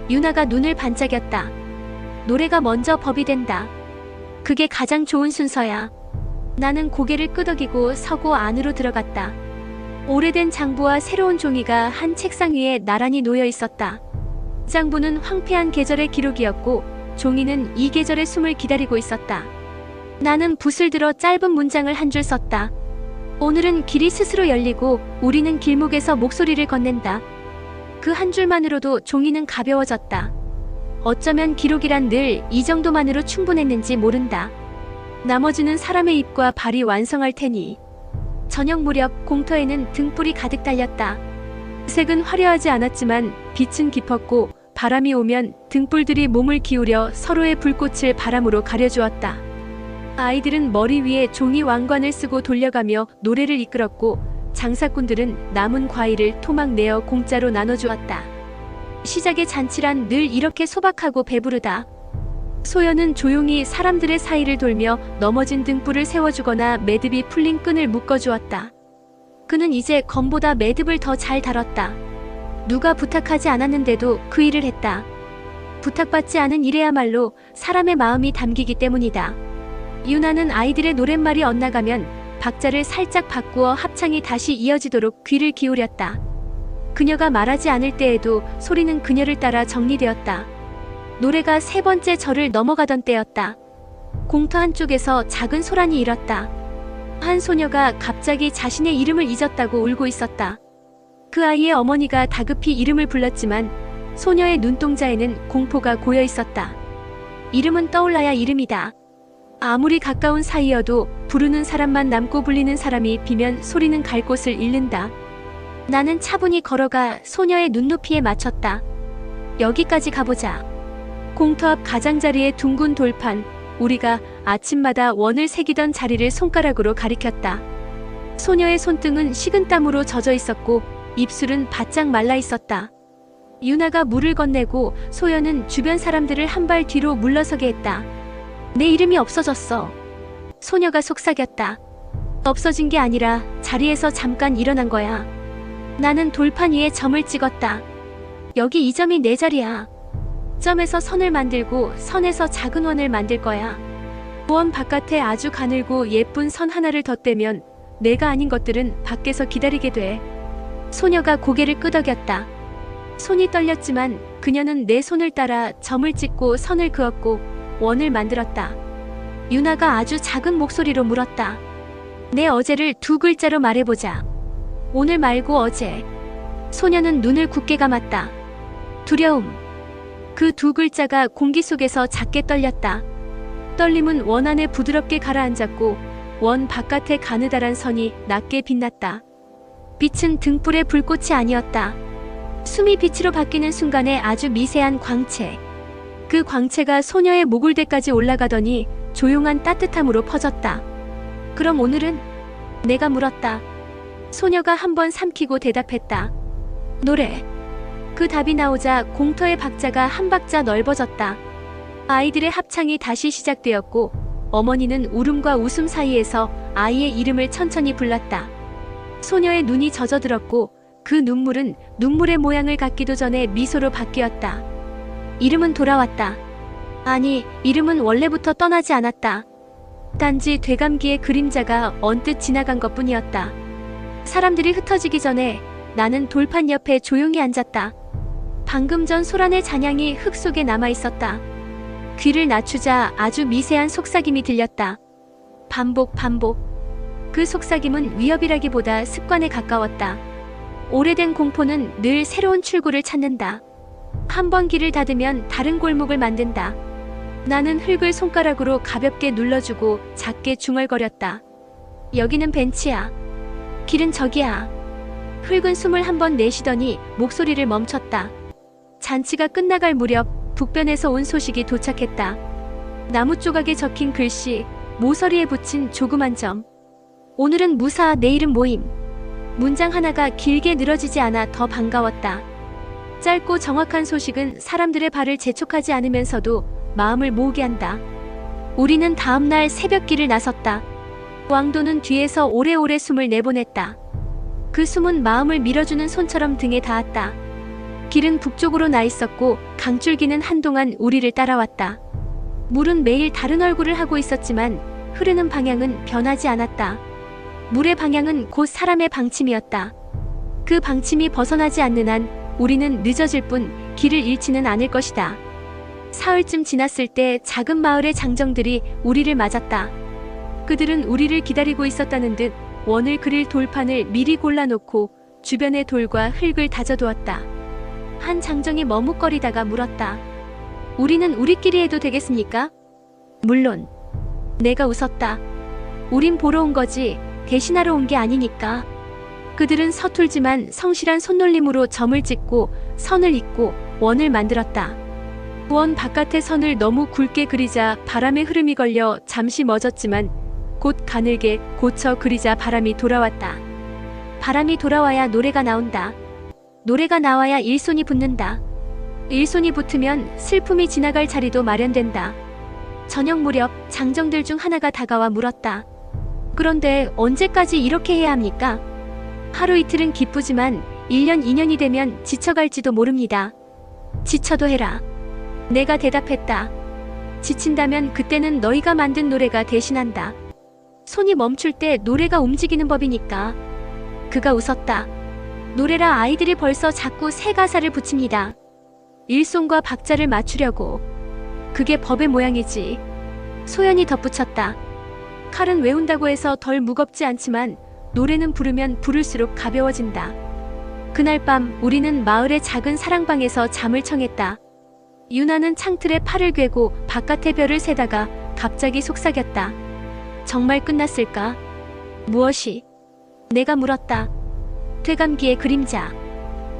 Speaker 1: 유나가 눈을 반짝였다. 노래가 먼저 법이 된다. 그게 가장 좋은 순서야. 나는 고개를 끄덕이고 서고 안으로 들어갔다. 오래된 장부와 새로운 종이가 한 책상 위에 나란히 놓여 있었다. 장부는 황폐한 계절의 기록이었고 종이는 이 계절의 숨을 기다리고 있었다. 나는 붓을 들어 짧은 문장을 한 줄 썼다. 오늘은 길이 스스로 열리고 우리는 길목에서 목소리를 건넨다. 그 한 줄만으로도 종이는 가벼워졌다. 어쩌면 기록이란 늘 이 정도만으로 충분했는지 모른다. 나머지는 사람의 입과 발이 완성할 테니. 저녁 무렵 공터에는 등불이 가득 달렸다. 색은 화려하지 않았지만 빛은 깊었고 바람이 오면 등불들이 몸을 기울여 서로의 불꽃을 바람으로 가려주었다. 아이들은 머리 위에 종이 왕관을 쓰고 돌려가며 노래를 이끌었고 장사꾼들은 남은 과일을 토막 내어 공짜로 나눠주었다. 시작의 잔치란 늘 이렇게 소박하고 배부르다. 소연은 조용히 사람들의 사이를 돌며 넘어진 등불을 세워주거나 매듭이 풀린 끈을 묶어주었다. 그는 이제 검보다 매듭을 더 잘 다뤘다. 누가 부탁하지 않았는데도 그 일을 했다. 부탁받지 않은 일에야말로 사람의 마음이 담기기 때문이다. 유나는 아이들의 노랫말이 엇나가면 박자를 살짝 바꾸어 합창이 다시 이어지도록 귀를 기울였다. 그녀가 말하지 않을 때에도 소리는 그녀를 따라 정리되었다. 노래가 세 번째 절을 넘어가던 때였다. 공터 한쪽에서 작은 소란이 일었다. 한 소녀가 갑자기 자신의 이름을 잊었다고 울고 있었다. 그 아이의 어머니가 다급히 이름을 불렀지만 소녀의 눈동자에는 공포가 고여 있었다. 이름은 떠올라야 이름이다. 아무리 가까운 사이여도 부르는 사람만 남고 불리는 사람이 비면 소리는 갈 곳을 잃는다. 나는 차분히 걸어가 소녀의 눈높이에 맞췄다. 여기까지 가보자. 공터 앞 가장자리의 둥근 돌판, 우리가 아침마다 원을 새기던 자리를 손가락으로 가리켰다. 소녀의 손등은 식은땀으로 젖어 있었고 입술은 바짝 말라 있었다. 유나가 물을 건네고 소연은 주변 사람들을 한 발 뒤로 물러서게 했다. 내 이름이 없어졌어. 소녀가 속삭였다. 없어진 게 아니라 자리에서 잠깐 일어난 거야. 나는 돌판 위에 점을 찍었다. 여기 이 점이 내 자리야. 점에서 선을 만들고 선에서 작은 원을 만들 거야. 원 바깥에 아주 가늘고 예쁜 선 하나를 덧대면 내가 아닌 것들은 밖에서 기다리게 돼. 소녀가 고개를 끄덕였다. 손이 떨렸지만 그녀는 내 손을 따라 점을 찍고 선을 그었고 원을 만들었다. 유나가 아주 작은 목소리로 물었다. 내 어제를 두 글자로 말해보자. 오늘 말고 어제. 소녀는 눈을 굳게 감았다. 두려움. 그 두 글자가 공기 속에서 작게 떨렸다. 떨림은 원 안에 부드럽게 가라앉았고 원 바깥에 가느다란 선이 낮게 빛났다. 빛은 등불의 불꽃이 아니었다. 숨이 빛으로 바뀌는 순간에 아주 미세한 광채. 그 광채가 소녀의 목울대까지 올라가더니 조용한 따뜻함으로 퍼졌다. 그럼 오늘은? 내가 물었다. 소녀가 한번 삼키고 대답했다. 노래. 그 답이 나오자 공터의 박자가 한 박자 넓어졌다. 아이들의 합창이 다시 시작되었고 어머니는 울음과 웃음 사이에서 아이의 이름을 천천히 불렀다. 소녀의 눈이 젖어들었고 그 눈물은 눈물의 모양을 갖기도 전에 미소로 바뀌었다. 이름은 돌아왔다. 아니, 이름은 원래부터 떠나지 않았다. 단지 되감기의 그림자가 언뜻 지나간 것뿐이었다. 사람들이 흩어지기 전에 나는 돌판 옆에 조용히 앉았다. 방금 전 소란의 잔향이 흙 속에 남아있었다. 귀를 낮추자 아주 미세한 속삭임이 들렸다. 반복. 그 속삭임은 위협이라기보다 습관에 가까웠다. 오래된 공포는 늘 새로운 출구를 찾는다. 한 번 길을 닫으면 다른 골목을 만든다. 나는 흙을 손가락으로 가볍게 눌러주고 작게 중얼거렸다. 여기는 벤치야. 길은 저기야. 흙은 숨을 한 번 내쉬더니 목소리를 멈췄다. 잔치가 끝나갈 무렵 북변에서 온 소식이 도착했다. 나무 조각에 적힌 글씨, 모서리에 붙인 조그만 점. 오늘은 무사, 내일은 모임. 문장 하나가 길게 늘어지지 않아 더 반가웠다. 짧고 정확한 소식은 사람들의 발을 재촉하지 않으면서도 마음을 모으게 한다. 우리는 다음날 새벽길을 나섰다. 왕도는 뒤에서 오래오래 숨을 내보냈다. 그 숨은 마음을 밀어주는 손처럼 등에 닿았다. 길은 북쪽으로 나 있었고 강줄기는 한동안 우리를 따라왔다. 물은 매일 다른 얼굴을 하고 있었지만 흐르는 방향은 변하지 않았다. 물의 방향은 곧 사람의 방침이었다. 그 방침이 벗어나지 않는 한 우리는 늦어질 뿐 길을 잃지는 않을 것이다. 사흘쯤 지났을 때 작은 마을의 장정들이 우리를 맞았다. 그들은 우리를 기다리고 있었다는 듯 원을 그릴 돌판을 미리 골라놓고 주변에 돌과 흙을 다져두었다. 한 장정이 머뭇거리다가 물었다. 우리는 우리끼리 해도 되겠습니까? 물론. 내가 웃었다. 우린 보러 온 거지 대신하러 온 게 아니니까. 그들은 서툴지만 성실한 손놀림으로 점을 찍고 선을 잇고 원을 만들었다. 원 바깥의 선을 너무 굵게 그리자 바람의 흐름이 걸려 잠시 멎었지만 곧 가늘게 고쳐 그리자 바람이 돌아왔다. 바람이 돌아와야 노래가 나온다. 노래가 나와야 일손이 붙는다. 일손이 붙으면 슬픔이 지나갈 자리도 마련된다. 저녁 무렵 장정들 중 하나가 다가와 물었다. 그런데 언제까지 이렇게 해야 합니까? 하루 이틀은 기쁘지만 1년 2년이 되면 지쳐갈지도 모릅니다. 지쳐도 해라. 내가 대답했다. 지친다면 그때는 너희가 만든 노래가 대신한다. 손이 멈출 때 노래가 움직이는 법이니까. 그가 웃었다. 노래라 아이들이 벌써 자꾸 새 가사를 붙입니다. 일손과 박자를 맞추려고. 그게 법의 모양이지. 소연이 덧붙였다. 칼은 외운다고 해서 덜 무겁지 않지만 노래는 부르면 부를수록 가벼워진다. 그날 밤 우리는 마을의 작은 사랑방에서 잠을 청했다. 유나는 창틀에 팔을 괴고 바깥의 별을 세다가 갑자기 속삭였다. 정말 끝났을까? 무엇이? 내가 물었다. 되감기의 그림자.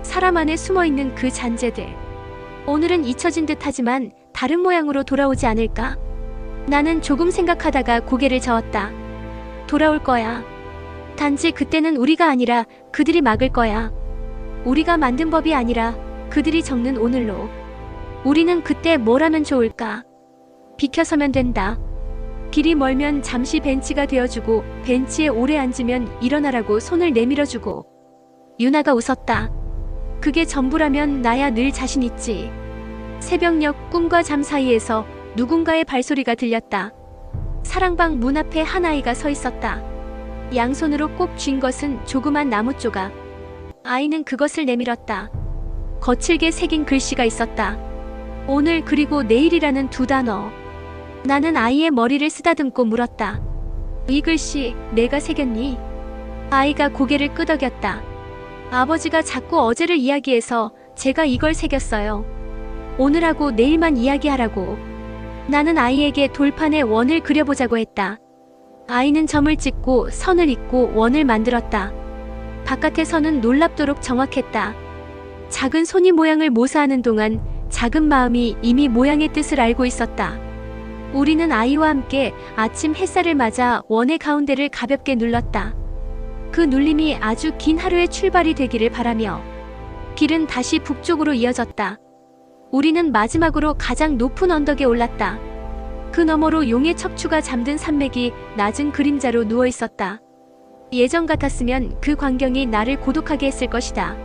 Speaker 1: 사람 안에 숨어있는 그 잔재들. 오늘은 잊혀진 듯하지만 다른 모양으로 돌아오지 않을까? 나는 조금 생각하다가 고개를 저었다. 돌아올 거야. 단지 그때는 우리가 아니라 그들이 막을 거야. 우리가 만든 법이 아니라 그들이 적는 오늘로. 우리는 그때 뭘 하면 좋을까? 비켜서면 된다. 길이 멀면 잠시 벤치가 되어주고 벤치에 오래 앉으면 일어나라고 손을 내밀어주고. 유나가 웃었다. 그게 전부라면 나야 늘 자신 있지. 새벽녘 꿈과 잠 사이에서 누군가의 발소리가 들렸다. 사랑방 문 앞에 한 아이가 서 있었다. 양손으로 꼭 쥔 것은 조그만 나무 조각. 아이는 그것을 내밀었다. 거칠게 새긴 글씨가 있었다. 오늘 그리고 내일이라는 두 단어. 나는 아이의 머리를 쓰다듬고 물었다. 이 글씨 내가 새겼니? 아이가 고개를 끄덕였다. 아버지가 자꾸 어제를 이야기해서 제가 이걸 새겼어요. 오늘하고 내일만 이야기하라고. 나는 아이에게 돌판에 원을 그려보자고 했다. 아이는 점을 찍고 선을 잇고 원을 만들었다. 바깥의 선은 놀랍도록 정확했다. 작은 손이 모양을 모사하는 동안 작은 마음이 이미 모양의 뜻을 알고 있었다. 우리는 아이와 함께 아침 햇살을 맞아 원의 가운데를 가볍게 눌렀다. 그 눌림이 아주 긴 하루의 출발이 되기를 바라며 길은 다시 북쪽으로 이어졌다. 우리는 마지막으로 가장 높은 언덕에 올랐다. 그 너머로 용의 척추가 잠든 산맥이 낮은 그림자로 누워 있었다. 예전 같았으면 그 광경이 나를 고독하게 했을 것이다.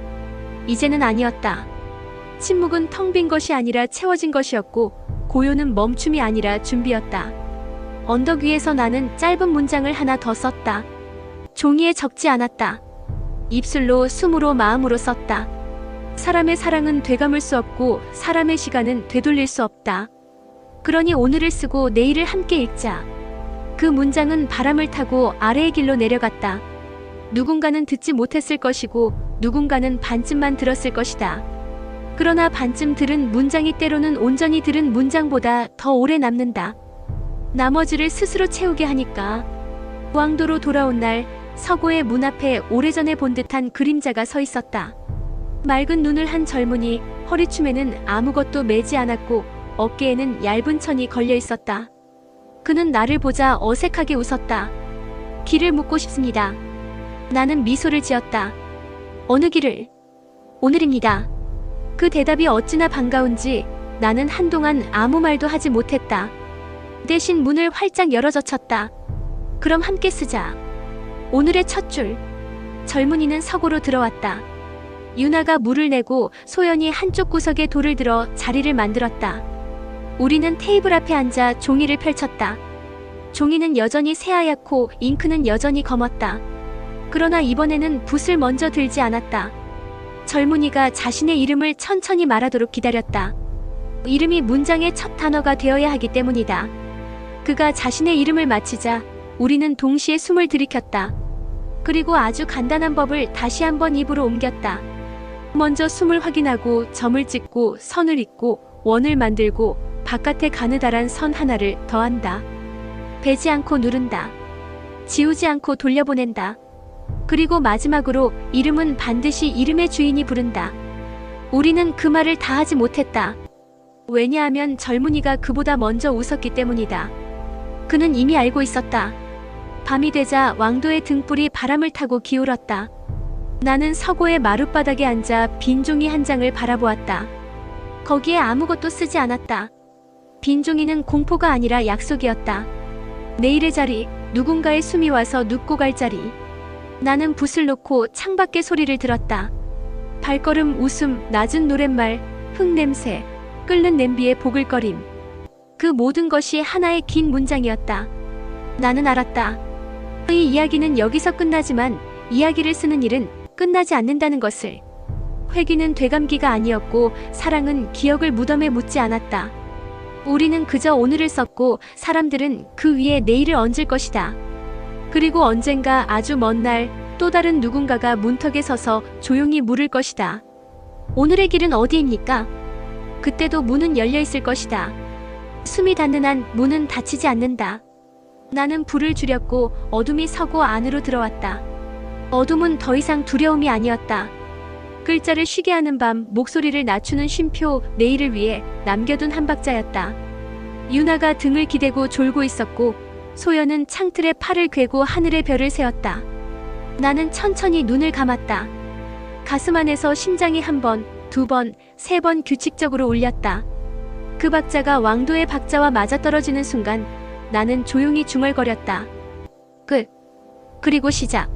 Speaker 1: 이제는 아니었다. 침묵은 텅 빈 것이 아니라 채워진 것이었고 고요는 멈춤이 아니라 준비였다. 언덕 위에서 나는 짧은 문장을 하나 더 썼다. 종이에 적지 않았다. 입술로 숨으로 마음으로 썼다. 사람의 사랑은 되감을 수 없고 사람의 시간은 되돌릴 수 없다. 그러니 오늘을 쓰고 내일을 함께 읽자. 그 문장은 바람을 타고 아래의 길로 내려갔다. 누군가는 듣지 못했을 것이고 누군가는 반쯤만 들었을 것이다. 그러나 반쯤 들은 문장이 때로는 온전히 들은 문장보다 더 오래 남는다. 나머지를 스스로 채우게 하니까. 왕도로 돌아온 날 서고의 문 앞에 오래전에 본 듯한 그림자가 서 있었다. 맑은 눈을 한 젊은이, 허리춤에는 아무것도 매지 않았고 어깨에는 얇은 천이 걸려 있었다. 그는 나를 보자 어색하게 웃었다. 길을 묻고 싶습니다. 나는 미소를 지었다. 어느 길을? 오늘입니다. 그 대답이 어찌나 반가운지 나는 한동안 아무 말도 하지 못했다. 대신 문을 활짝 열어젖혔다. 그럼 함께 쓰자. 오늘의 첫 줄. 젊은이는 서고로 들어왔다. 유나가 물을 내고 소연이 한쪽 구석에 돌을 들어 자리를 만들었다. 우리는 테이블 앞에 앉아 종이를 펼쳤다. 종이는 여전히 새하얗고 잉크는 여전히 검었다. 그러나 이번에는 붓을 먼저 들지 않았다. 젊은이가 자신의 이름을 천천히 말하도록 기다렸다. 이름이 문장의 첫 단어가 되어야 하기 때문이다. 그가 자신의 이름을 마치자 우리는 동시에 숨을 들이켰다. 그리고 아주 간단한 법을 다시 한번 입으로 옮겼다. 먼저 숨을 확인하고 점을 찍고 선을 잇고 원을 만들고 바깥에 가느다란 선 하나를 더한다. 베지 않고 누른다. 지우지 않고 돌려보낸다. 그리고 마지막으로 이름은 반드시 이름의 주인이 부른다. 우리는 그 말을 다 하지 못했다. 왜냐하면 젊은이가 그보다 먼저 웃었기 때문이다. 그는 이미 알고 있었다. 밤이 되자 왕도의 등불이 바람을 타고 기울었다. 나는 서고의 마룻바닥에 앉아 빈 종이 한 장을 바라보았다. 거기에 아무것도 쓰지 않았다. 빈 종이는 공포가 아니라 약속이었다. 내일의 자리, 누군가의 숨이 와서 눕고 갈 자리. 나는 붓을 놓고 창밖의 소리를 들었다. 발걸음, 웃음, 낮은 노랫말, 흙냄새, 끓는 냄비의 보글거림. 그 모든 것이 하나의 긴 문장이었다. 나는 알았다. 이 이야기는 여기서 끝나지만 이야기를 쓰는 일은 끝나지 않는다는 것을. 회귀는 되감기가 아니었고 사랑은 기억을 무덤에 묻지 않았다. 우리는 그저 오늘을 썼고 사람들은 그 위에 내일을 얹을 것이다. 그리고 언젠가 아주 먼 날 또 다른 누군가가 문턱에 서서 조용히 물을 것이다. 오늘의 길은 어디입니까? 그때도 문은 열려 있을 것이다. 숨이 닿는 한 문은 닫히지 않는다. 나는 불을 줄였고 어둠이 서고 안으로 들어왔다. 어둠은 더 이상 두려움이 아니었다. 글자를 쉬게 하는 밤, 목소리를 낮추는 쉼표, 내일을 위해 남겨둔 한 박자였다. 유나가 등을 기대고 졸고 있었고 소연은 창틀에 팔을 괴고 하늘의 별을 세웠다. 나는 천천히 눈을 감았다. 가슴 안에서 심장이 한 번, 두 번, 세 번 규칙적으로 울렸다. 그 박자가 왕도의 박자와 맞아떨어지는 순간 나는 조용히 중얼거렸다. 끝. 그리고 시작.